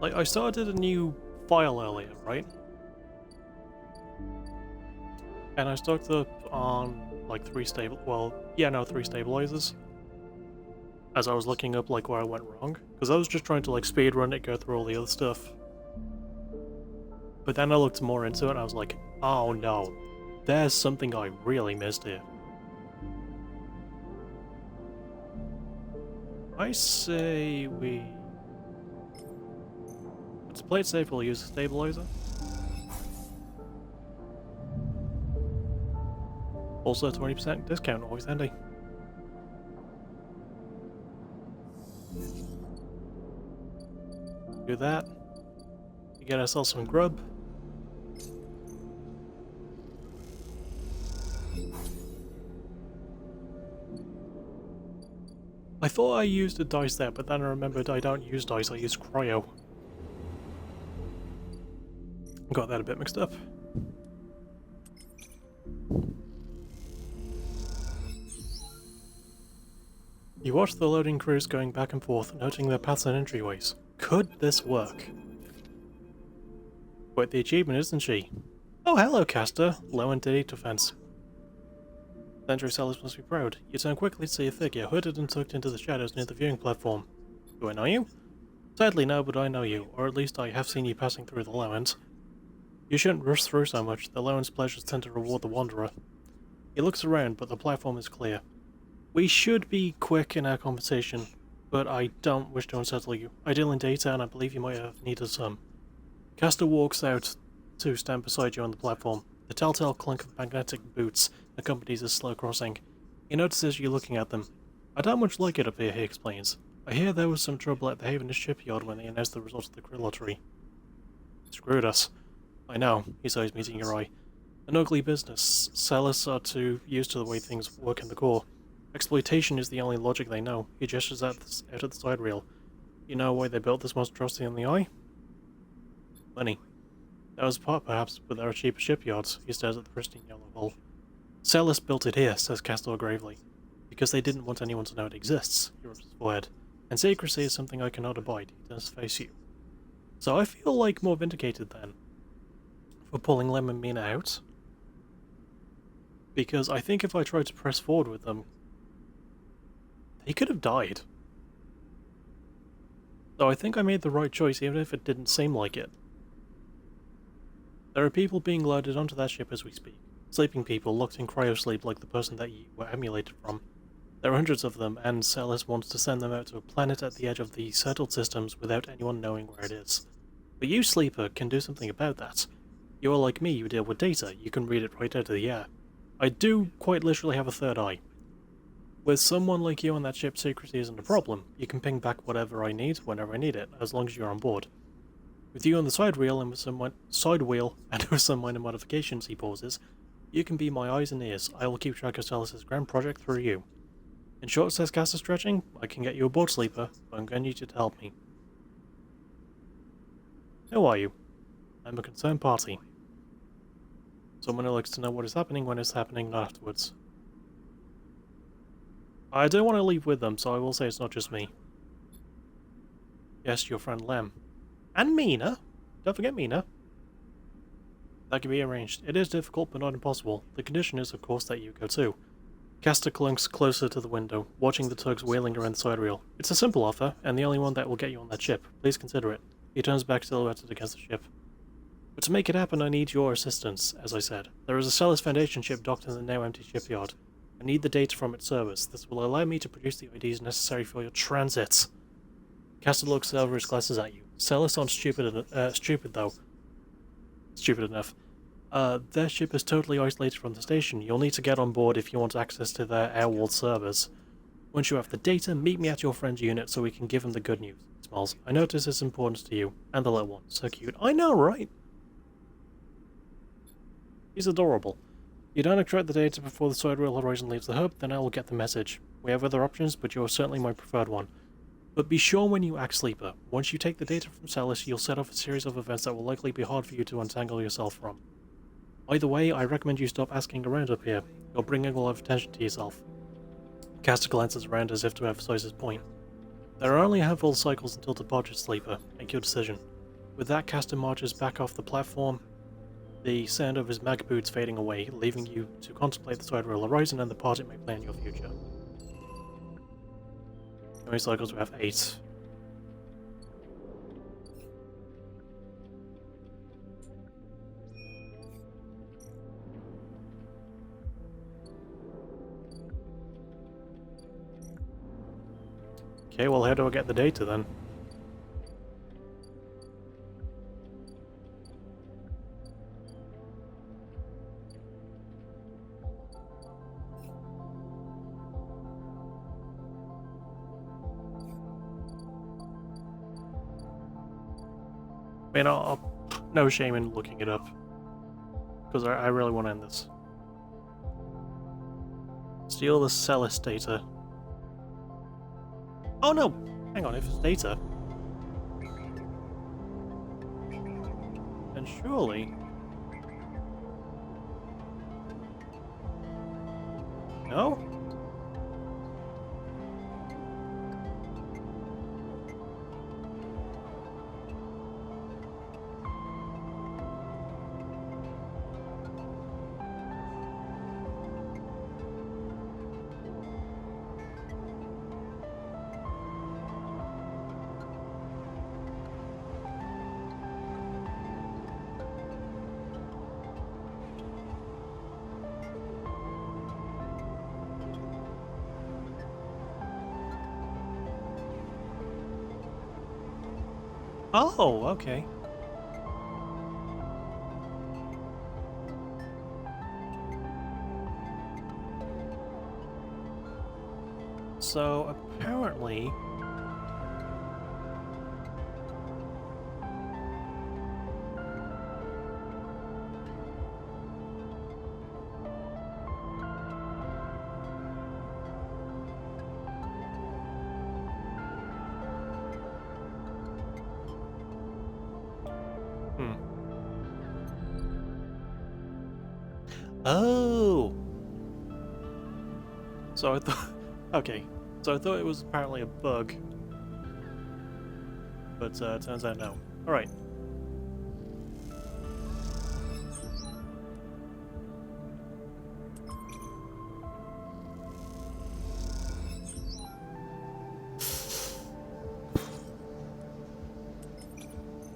Like, I started a new file earlier, right? And I stocked up on, like, 3 stabilizers. As I was looking up, like, where I went wrong. Because I was just trying to, like, speedrun it, go through all the other stuff. But then I looked more into it and I was like, oh no. There's something I really missed here. I say we... To play it safe, we'll use a stabilizer. Also 20% discount, always handy. Do that. We get ourselves some grub. I thought I used a dice there, but then I remembered I don't use dice, I use cryo. Got that a bit mixed up. You watch the loading crews going back and forth, noting their paths and entryways. Could this work? Quite the achievement, isn't she? Oh, hello, Caster. Low and Diddy defense. Sentry sellers must be proud. You turn quickly to see a figure, hooded and tucked into the shadows near the viewing platform. Do I know you? Sadly no, but I know you, or at least I have seen you passing through the Lowlands. You shouldn't rush through so much, the Lowlands pleasures tend to reward the wanderer. He looks around, but the platform is clear. We should be quick in our conversation, but I don't wish to unsettle you. I deal in data, and I believe you might have needed some. Caster walks out to stand beside you on the platform. The telltale clunk of magnetic boots accompanies his slow crossing. He notices you looking at them. I don't much like it up here, he explains. I hear there was some trouble at the Haven shipyard when they announced the results of the Krill lottery. Screwed us. I know, he says, meeting your eye. An ugly business. Sellers are too used to the way things work in the core. Exploitation is the only logic they know. He gestures out of the side reel. You know why they built this monstrosity on the eye? Money. That was part, perhaps, but there are cheaper shipyards. He stares at the pristine yellow hull. Sellers built it here, says Castor gravely. Because they didn't want anyone to know it exists, he rubs his forehead. And secrecy is something I cannot abide. He turns to face you. So I feel like more vindicated then for pulling Lem and Mina out. Because I think if I tried to press forward with them, they could have died. So I think I made the right choice even if it didn't seem like it. There are people being loaded onto that ship as we speak. Sleeping people locked in cryosleep like the person that you were emulated from. There are hundreds of them, and Celis wants to send them out to a planet at the edge of the settled systems without anyone knowing where it is. But you, Sleeper, can do something about that. You are like me, you deal with data, you can read it right out of the air. I do quite literally have a third eye. With someone like you on that ship, secrecy isn't a problem. You can ping back whatever I need, whenever I need it, as long as you're on board. With you on the side wheel and with some minor modifications, he pauses, you can be my eyes and ears. I will keep track of Celis' grand project through you. In short, says Caster, stretching, I can get you aboard, Sleeper, but I'm going to need you to help me. Who are you? I'm a concerned party. Someone who likes to know what is happening when it's happening, not afterwards. I don't want to leave with them, so I will say it's not just me. Yes, your friend Lem. And Mina! Don't forget Mina. That can be arranged. It is difficult, but not impossible. The condition is, of course, that you go too. Caster clunks closer to the window, watching the tugs wheeling around the side reel. It's a simple offer, and the only one that will get you on that ship. Please consider it. He turns back silhouetted against the ship. But to make it happen, I need your assistance, as I said. There is a Celis Foundation ship docked in the now-empty shipyard. I need the data from its servers. This will allow me to produce the IDs necessary for your transit. Caster looks over his glasses at you. Celis aren't stupid though. Stupid enough. Their ship is totally isolated from the station. You'll need to get on board if you want access to their airwall servers. Once you have the data, meet me at your friend's unit so we can give him the good news. He smiles. I notice it's important to you. And the little one. So cute. I know, right? He's adorable. You don't extract the data before the sidereal horizon leaves the hub, then I will get the message. We have other options, but you are certainly my preferred one. But be sure when you act, Sleeper. Once you take the data from Celis, you'll set off a series of events that will likely be hard for you to untangle yourself from. Either way, I recommend you stop asking around up here. You're bringing a lot of attention to yourself. Caster glances around as if to emphasize his point. There are only a handful of cycles until departure, Sleeper. Make your decision. With that, Caster marches back off the platform, the sound of his mag boots fading away, leaving you to contemplate the sidereal horizon and the part it may play in your future. How many cycles do we have? 8. Okay, well, how do I get the data then? I mean, no shame in looking it up, because I really want to end this. Steal the Celis data. Oh no! Hang on, if it's data, then surely... No? Oh, okay. So, apparently... Oh! So I thought... Okay. So I thought it was apparently a bug. But it turns out no. Alright.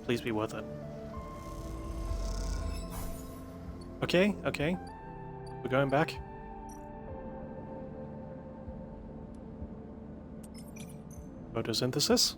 Please be worth it. Okay, okay. We're going back. Photosynthesis.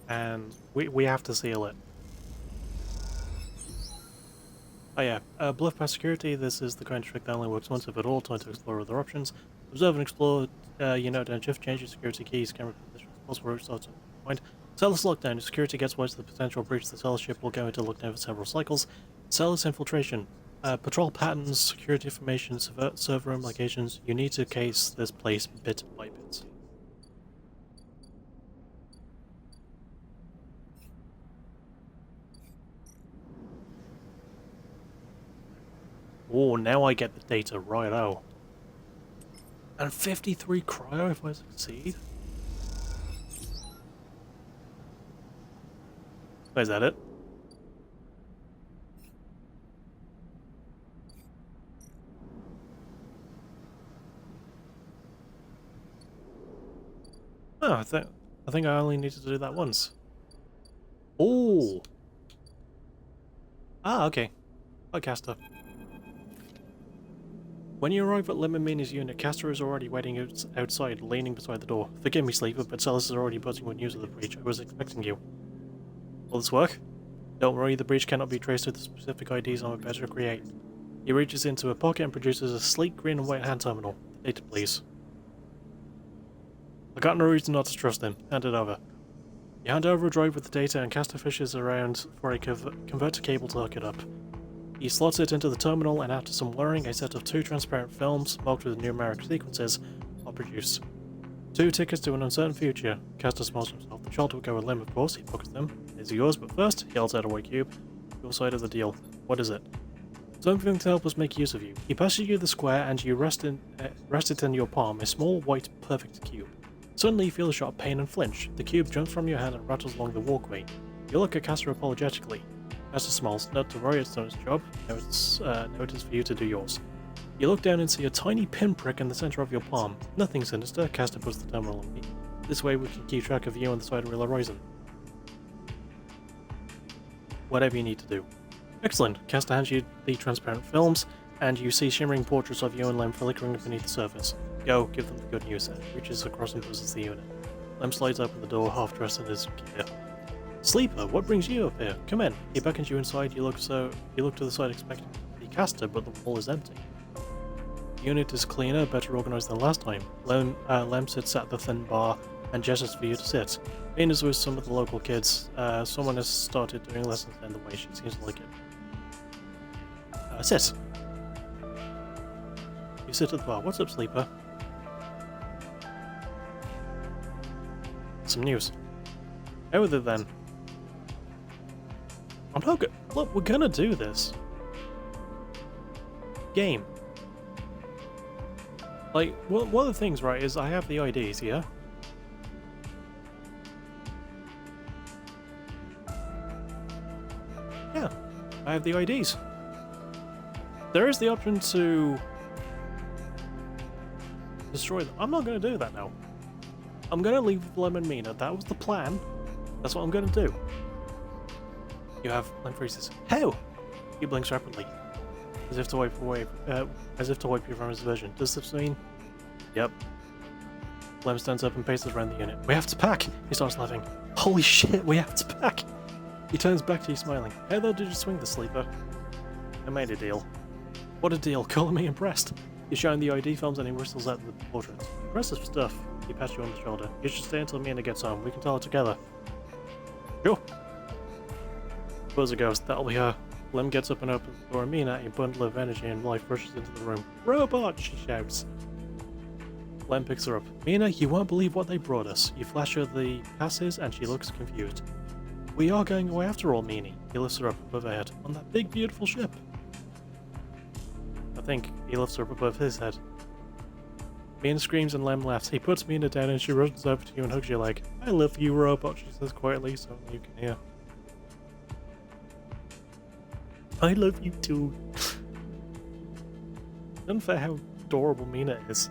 And we have to seal it. Oh yeah, bluff past security. This is the kind of trick that only works once if at all. Time to explore other options. Observe and explore. Down shift, change your security keys, camera position, possible routes to point. Celis lockdown. If security gets wise to the potential breach, the Celis ship will go into lockdown for several cycles. Celis infiltration. Patrol patterns, security information, server room locations. You need to case this place bit by bit. Oh, now I get the data, righto. And 53 cryo if I succeed? Is that it? Oh, I think I only needed to do that once. Oh! Ah, okay. Hi, Castor. When you arrive at Lemon unit, Castor is already waiting outside, leaning beside the door. Forgive me, Sleeper, but Celis is already buzzing with news of the breach. I was expecting you. Will this work? Don't worry, the breach cannot be traced to the specific IDs I'm about to create. He reaches into a pocket and produces a sleek green and white hand terminal. Data, please. I got no reason not to trust him. Hand it over. You hand over a drive with the data and Castor fishes around for a converter cable to hook it up. He slots it into the terminal and after some wiring, a set of 2 transparent films marked with numeric sequences are produced. 2 tickets to an uncertain future. Castor smiles to himself. The shot will go with Lim, of course. He pockets them. These are yours, but first, he holds out a white cube. Your side of the deal. What is it? Something to help us make use of you. He passes you the square and you rest it in your palm, a small, white, perfect cube. Suddenly you feel a sharp pain and flinch. The cube jumps from your hand and rattles along the walkway. You look at Castor apologetically. Castor smiles. Not to worry, it's done its job. Now it is for you to do yours. You look down and see a tiny pinprick in the center of your palm. Nothing sinister, Caster puts the terminal on me. This way we can keep track of you on the side real horizon. Whatever you need to do. Excellent. Caster hands you the transparent films, and you see shimmering portraits of you and Lem flickering beneath the surface. Go, give them the good news. Reaches across and pulls the unit. Lem slides open the door, half dressed in his gear. Sleeper, what brings you up here? Come in. He beckons you inside. You look to the side expecting the Caster, but the wall is empty. The unit is cleaner, better organized than last time. Lem sits at the thin bar and gestures for you to sit. Being as with some of the local kids, someone has started doing lessons in the way she seems to like it. Sit. You sit at the bar. What's up, Sleeper? Some news. How with it then? I'm not good. Look, we're gonna do this. Game. Like, one of the things, right, is I have the IDs, yeah? Yeah, I have the IDs. There is the option to destroy them. I'm not going to do that now. I'm going to leave Lem and Mina. That was the plan. That's what I'm going to do. You have Lem freezes. How? He blinks rapidly, as if to wipe you from his vision. Does this mean? Yep. Lem stands up and paces around the unit. We have to pack. He starts laughing. Holy shit, we have to pack. He turns back to you smiling. How the hell did you swing the Sleeper? I made a deal. What a deal, calling me impressed. He's showing the ID films and he whistles at the portraits. Impressive stuff. He pats you on the shoulder. You should stay until Mina gets home. We can tell her together. Sure. Suppose a ghost. That'll be her. Lem gets up and opens the door. Mina, a bundle of energy and life, rushes into the room. Robot! She shouts. Lem picks her up. Mina, you won't believe what they brought us. You flash her the passes and she looks confused. We are going away after all, Meanie. He lifts her up above her head. On that big, beautiful ship. I think he lifts her up above his head. Mina screams and Lem laughs. He puts Mina down and she runs over to you and hugs your leg. I love you, robot, she says quietly so you can hear. I love you too. Unfair how adorable Mina is.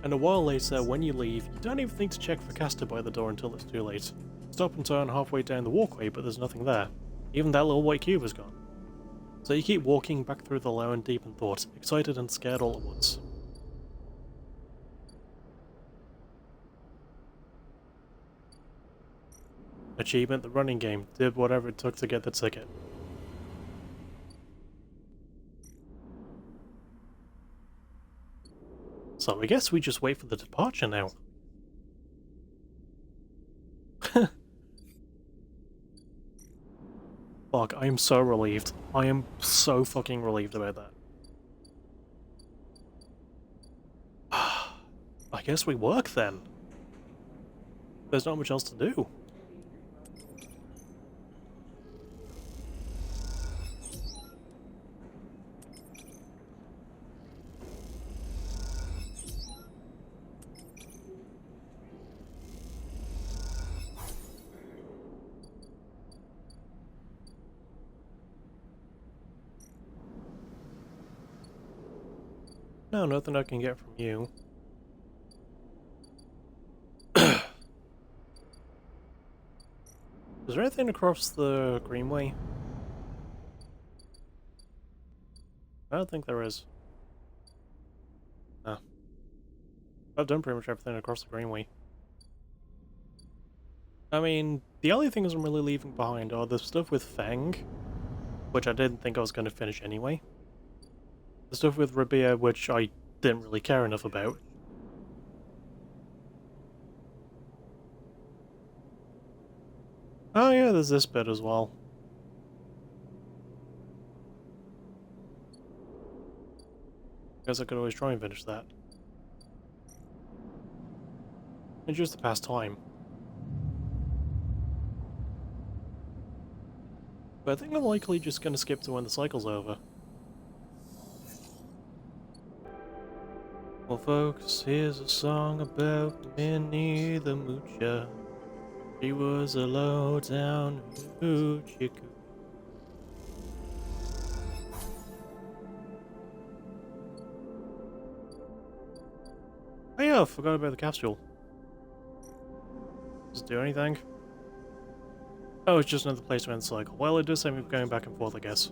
And a while later, when you leave, you don't even think to check for Caster by the door until it's too late. Stop and turn halfway down the walkway, but there's nothing there. Even that little white cube is gone. So you keep walking back through the lone, deep in thought, excited and scared all at once. Achievement, the running game. Did whatever it took to get the ticket. So I guess we just wait for the departure now. Fuck, I am so relieved. I am so fucking relieved about that. I guess we work then. There's not much else to do. No, nothing I can get from you. Is there anything across the Greenway? I don't think there is. No. I've done pretty much everything across the Greenway. I mean, the only things I'm really leaving behind are the stuff with Feng, which I didn't think I was going to finish anyway. The stuff with Rabia, which I didn't really care enough about. Oh yeah, there's this bit as well. Guess I could always try and finish that. And just to pass time. But I think I'm likely just going to skip to when the cycle's over. Well folks, here's a song about Minnie the Moocher. She was a low-down hoochie-coo. Oh, forgot about the capsule. Does it do anything? Oh, it's just another place to end the cycle. Well, it does say we're going back and forth, I guess.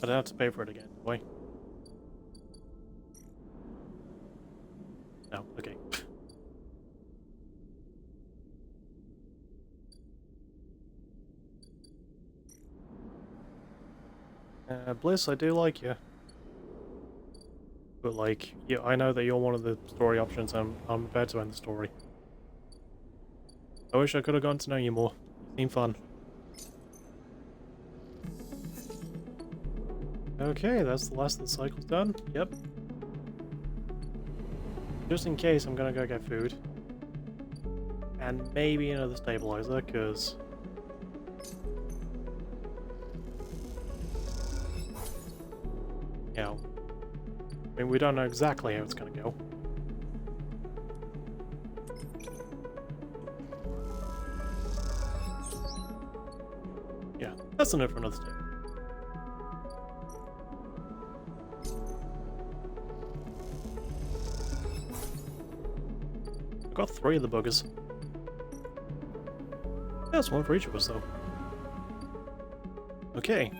I don't have to pay for it again, do I? No, okay. Bliss, I do like you. But like, yeah, I know that you're one of the story options, and I'm about to end the story. I wish I could have gotten to know you more. You seem fun. Okay, that's the last of the cycles done. Yep. Just in case, I'm gonna go get food. And maybe another stabilizer, because... you know, I mean, we don't know exactly how it's gonna go. Yeah, that's enough for another step. I got 3 of the buggers. That's one for each of us, though. Okay.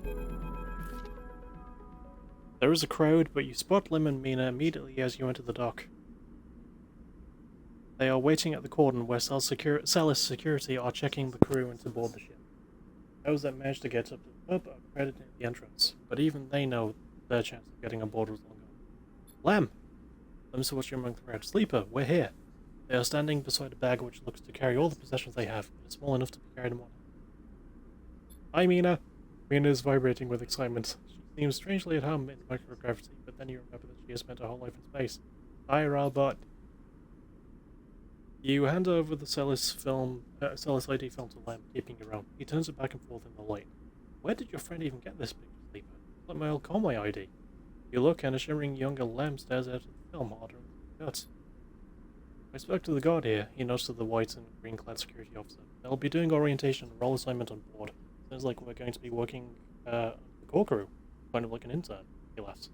There is a crowd, but you spot Lim and Mina immediately as you enter the dock. They are waiting at the cordon where Celis security are checking the crew into board the ship. Those that managed to get up to the pub are credited at the entrance, but even they know their chance of getting aboard was long gone. Lem! Lem's watching among the crowd. Sleeper, we're here. They are standing beside a bag which looks to carry all the possessions they have, but it's small enough to be carried in one hand. Hi, Mina. Mina is vibrating with excitement. She seems strangely at home in microgravity, but then you remember that she has spent her whole life in space. Hi, Robot. You hand over the Celis ID film to Lem, keeping your own. He turns it back and forth in the light. Where did your friend even get this picture, Sleeper? Let my old Conway ID. You look, and a shimmering younger Lem stares out of the film, ordering the guts. I spoke to the guard here. He nods to the white and green-clad security officer. They'll be doing orientation and role assignment on board. Sounds like we're going to be working the core crew, kind of like an intern. He laughs.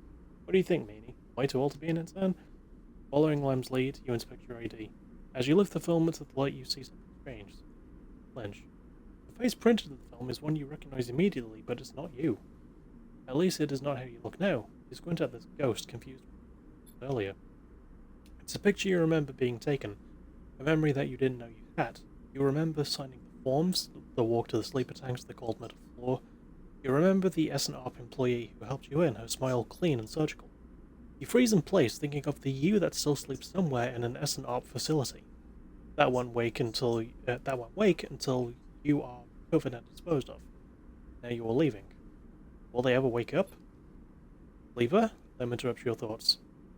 What do you think, Meanie? Am I too old to be an intern? Following Lem's lead, you inspect your ID. As you lift the film into the light, you see something strange. Flinch. The face printed in the film is one you recognize immediately, but it's not you. At least it is not how you look now. You squint at this ghost, confused earlier. It's a picture you remember being taken, a memory that you didn't know you had. You remember signing the forms, the walk to the sleeper tanks, the cold metal floor. You remember the S&OP employee who helped you in, her smile clean and surgical. You freeze in place, thinking of the you that still sleeps somewhere in an S&OP facility. That won't wake until you are recovered and disposed of. Now you are leaving. Will they ever wake up? Lever? Let me interrupt your thoughts.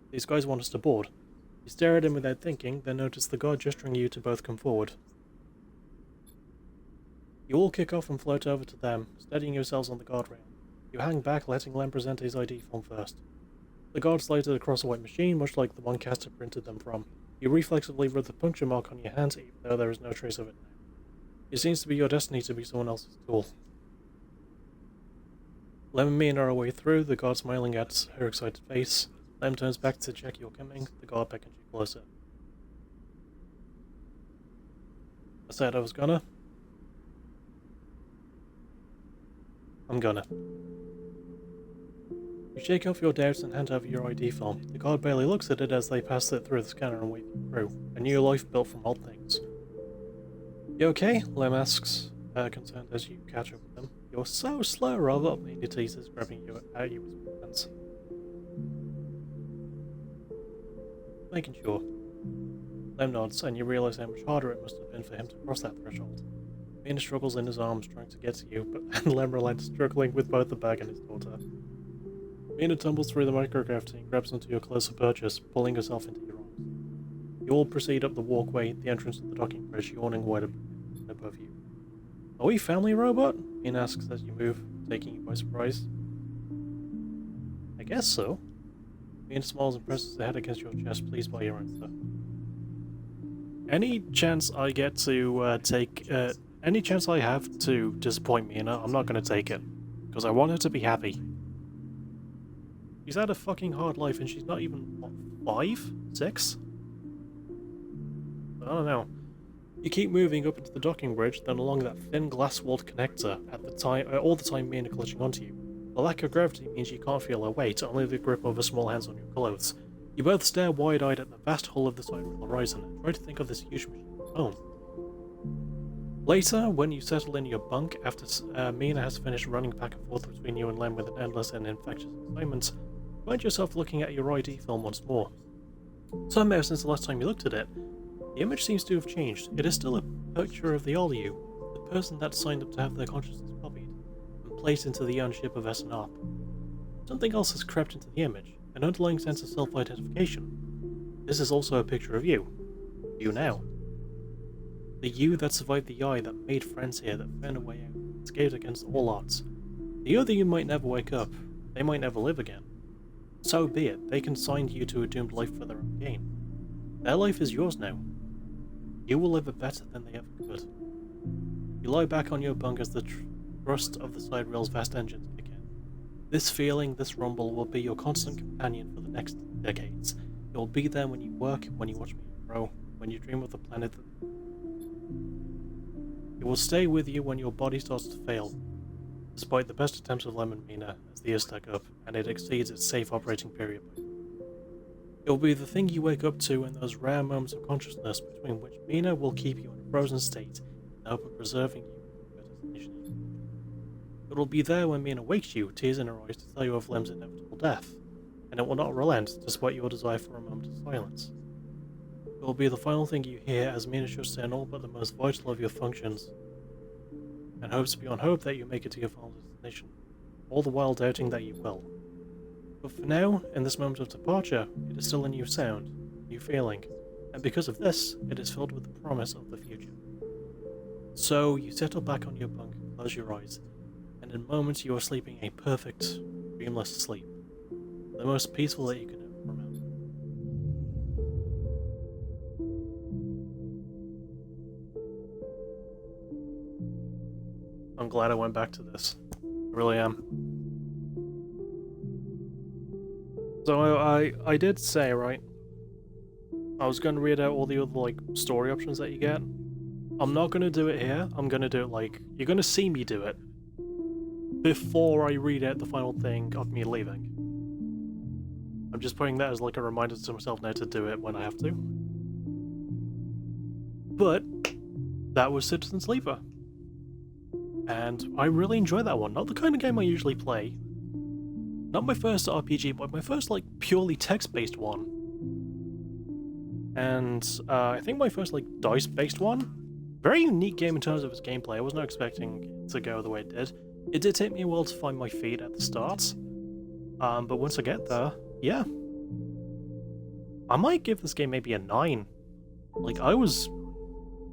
These guys want us to board. You stare at him without thinking, then notice the guard gesturing you to both come forward. You all kick off and float over to them, steadying yourselves on the guardrail. You hang back, letting Lem present his ID film first. The guard slides it across a white machine, much like the one Caster printed them from. You reflexively rub the puncture mark on your hand, even though there is no trace of it now. It seems to be your destiny to be someone else's tool. Lem and Mina are away through, the guard smiling at her excited face. Lem turns back to check you're coming, the guard beckons you closer. I said I was gonna. I'm gonna. You shake off your doubts and hand over your ID film. The guard barely looks at it as they pass it through the scanner and wave you through. A new life built from old things. You okay? Lem asks, concerned as you catch up with them. You're so slow, Robert, Meanie teases, grabbing you at you with hands. Making sure. Lem nods, and you realise how much harder it must have been for him to cross that threshold. Mina struggles in his arms, trying to get to you, and Lem relents, struggling with both the bag and his daughter. Mina tumbles through the microgravity and grabs onto your closer purchase, pulling herself into your arms. You all proceed up the walkway, the entrance to the docking bridge, yawning wide above you. Are we family, Robot? Mina asks as you move, taking you by surprise. I guess so. Mina smiles and presses her head against your chest, pleased by your answer. Any chance I get to take any chance I have to disappoint Mina, I'm not going to take it. Because I want her to be happy. She's had a fucking hard life and she's not even, what, 5? 6? I don't know. You keep moving up into the docking bridge, then along that thin glass-walled connector, at the time, all the time Mina clutching onto you. The lack of gravity means you can't feel her weight, only the grip of her small hands on your clothes. You both stare wide-eyed at the vast hull of the sidereal horizon and try to think of this huge machine at home. Later, when you settle in your bunk after Mina has finished running back and forth between you and Lem with an endless and infectious excitement, you find yourself looking at your ID film once more. Somehow, since the last time you looked at it, the image seems to have changed. It is still a picture of the old you, the person that signed up to have their consciousness copied and placed into the ownership of SNR. Something else has crept into the image, an underlying sense of self-identification. This is also a picture of you. You now. The you that survived the eye, that made friends here, that found a way out, escaped against all odds. The other you might never wake up. They might never live again. So be it. They consigned you to a doomed life for their own gain. Their life is yours now. You will live it better than they ever could. You lie back on your bunk as the thrust of the side rail's vast engines kick in. This feeling, this rumble, will be your constant companion for the next decades. It will be there when you work, when you watch me grow, when you dream of the planet that... It will stay with you when your body starts to fail, despite the best attempts of Lem and Mina as the years stack up, and it exceeds its safe operating period. It will be the thing you wake up to in those rare moments of consciousness between which Mina will keep you in a frozen state in the hope of preserving you in your destination. It will be there when Mina wakes you, tears in her eyes, to tell you of Lem's inevitable death, and it will not relent despite your desire for a moment of silence. It will be the final thing you hear as Mina shuts down all but the most vital of your functions, and hopes beyond hope that you make it to your final destination, all the while doubting that you will. But for now, in this moment of departure, it is still a new sound, a new feeling, and because of this, it is filled with the promise of the future. So, you settle back on your bunk, close your eyes, and in moments you are sleeping a perfect, dreamless sleep, the most peaceful that you can ever remember. I'm glad I went back to this. I really am. So I did say, right, I was going to read out all the other, like, story options that you get. I'm not going to do it here. I'm going to do it, like, you're going to see me do it before I read out the final thing of me leaving. I'm just putting that as, like, a reminder to myself now to do it when I have to. But that was Citizen Sleeper. And I really enjoyed that one. Not the kind of game I usually play. Not my first RPG, but my first, like, purely text-based one. And I think my first, like, dice-based one. Very unique game in terms of its gameplay. I was not expecting it to go the way it did. It did take me a while to find my feet at the start. But once I get there, yeah. I might give this game maybe a 9. Like, I was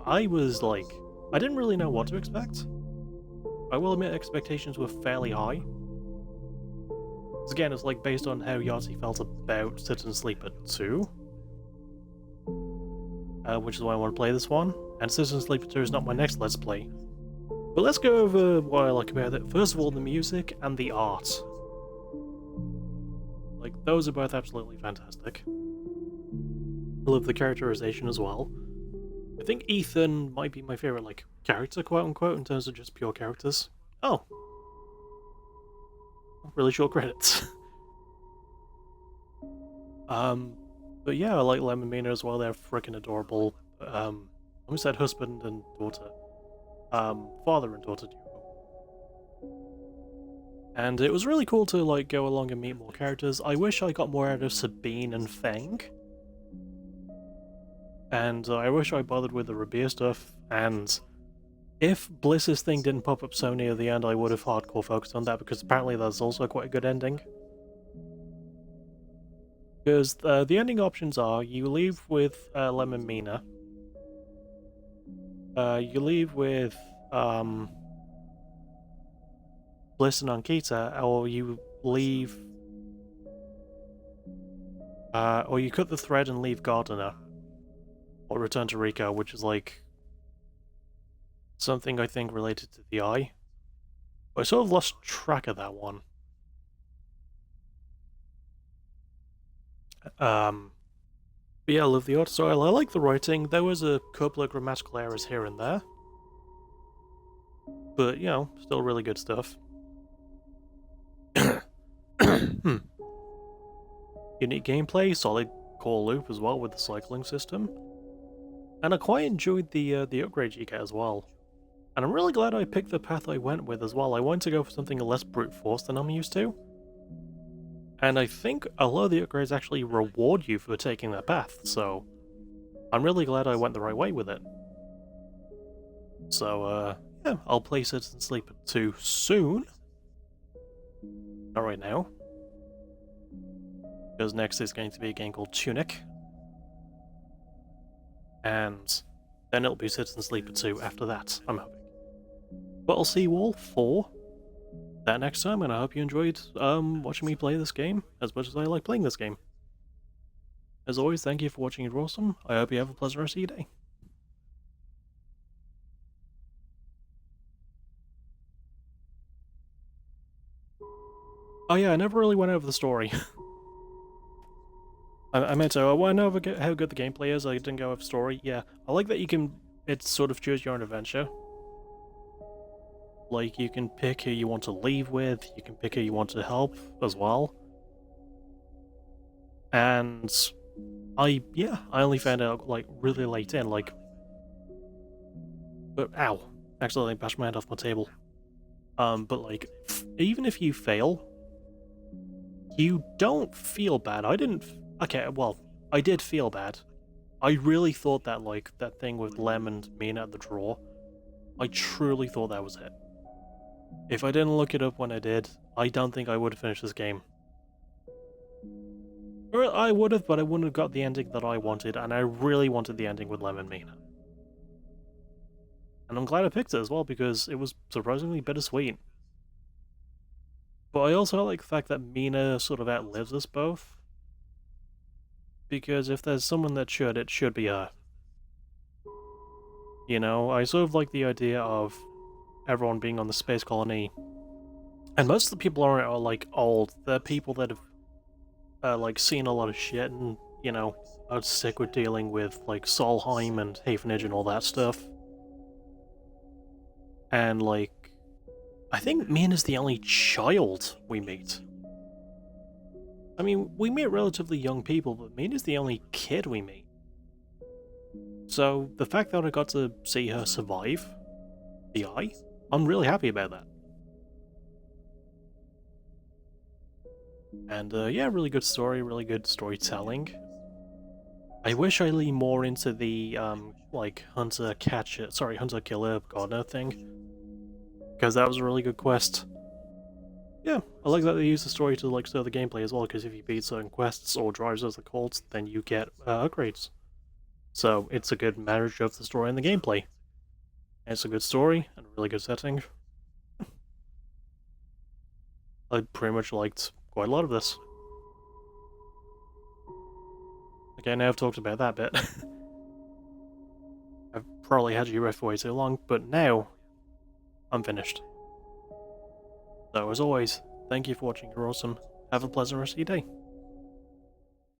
like, I didn't really know what to expect. I will admit expectations were fairly high. Again, it's like based on how Yahtzee felt about Citizen Sleeper 2. Which is why I want to play this one. And Citizen Sleeper 2 is not my next Let's Play. But let's go over what I like about it. First of all, the music and the art. Like, those are both absolutely fantastic. I love the characterization as well. I think Ethan might be my favourite, like, character, quote-unquote, in terms of just pure characters. Oh. Really short credits. But yeah, I like Lem and Mina as well. They're freaking adorable. I almost said husband and daughter. Father and daughter duo. And it was really cool to, like, go along and meet more characters. I wish I got more out of Sabine and Feng. And I wish I bothered with the Rabia stuff. And if Bliss's thing didn't pop up so near the end, I would have hardcore focused on that, because apparently that's also quite a good ending. Because the ending options are, you leave with Lem and Mina. You leave with Bliss and Ankita, or you leave... or you cut the thread and leave Gardener. Or return to Rico, which is like... something I think related to the eye. But I sort of lost track of that one. But yeah, I love the art style. I like the writing. There was a couple of grammatical errors here and there. But, you know, still really good stuff. Unique gameplay, solid core loop as well with the cycling system. And I quite enjoyed the upgrades you get as well. And I'm really glad I picked the path I went with as well. I wanted to go for something less brute force than I'm used to. And I think a lot of the upgrades actually reward you for taking that path, so I'm really glad I went the right way with it. So, yeah, I'll play Citizen Sleeper 2 soon. Not right now. Because next is going to be a game called Tunic. And then it'll be Citizen Sleeper 2 after that, I'm hoping. But I'll see you all for that next time, and I hope you enjoyed watching me play this game as much as I like playing this game. As always, thank you for watching. You're awesome. I hope you have a pleasant rest of your day. Oh yeah, I never really went over the story. I meant to. I went over how good the gameplay is. I didn't go over story. Yeah, I like that you can. It's sort of choose your own adventure. Like, you can pick who you want to leave with, you can pick who you want to help as well. And I only found out, like, really late in, like... But, ow. Accidentally bashed my hand off my table. But, like, even if you fail, you don't feel bad. I didn't... Okay, well, I did feel bad. I really thought that, like, that thing with Lem and Mina at the draw, I truly thought that was it. If I didn't look it up when I did, I don't think I would have finished this game. Or I would have, but I wouldn't have got the ending that I wanted, and I really wanted the ending with Lem and Mina. And I'm glad I picked it as well, because it was surprisingly bittersweet. But I also like the fact that Mina sort of outlives us both. Because if there's someone that should, it should be her. You know, I sort of like the idea of everyone being on the space colony. And most of the people aren't are like old. They're people that have like seen a lot of shit and, you know, are sick with dealing with like Solheim and Havenage and all that stuff. And like, I think Mina's the only child we meet. I mean, we meet relatively young people, but Mina's the only kid we meet. So the fact that I got to see her survive the eye, I'm really happy about that. And yeah, really good story, really good storytelling. I wish I leaned more into the like hunter-killer gardener thing, because that was a really good quest. Yeah, I like that they use the story to like stir the gameplay as well, because if you beat certain quests or drives as the cults, then you get upgrades. So it's a good marriage of the story and the gameplay. And it's a good story and a really good setting. I pretty much liked quite a lot of this. Okay, now I've talked about that bit. I've probably had you for way too long, but now I'm finished. So as always, thank you for watching, you're awesome. Have a pleasant rest of your day.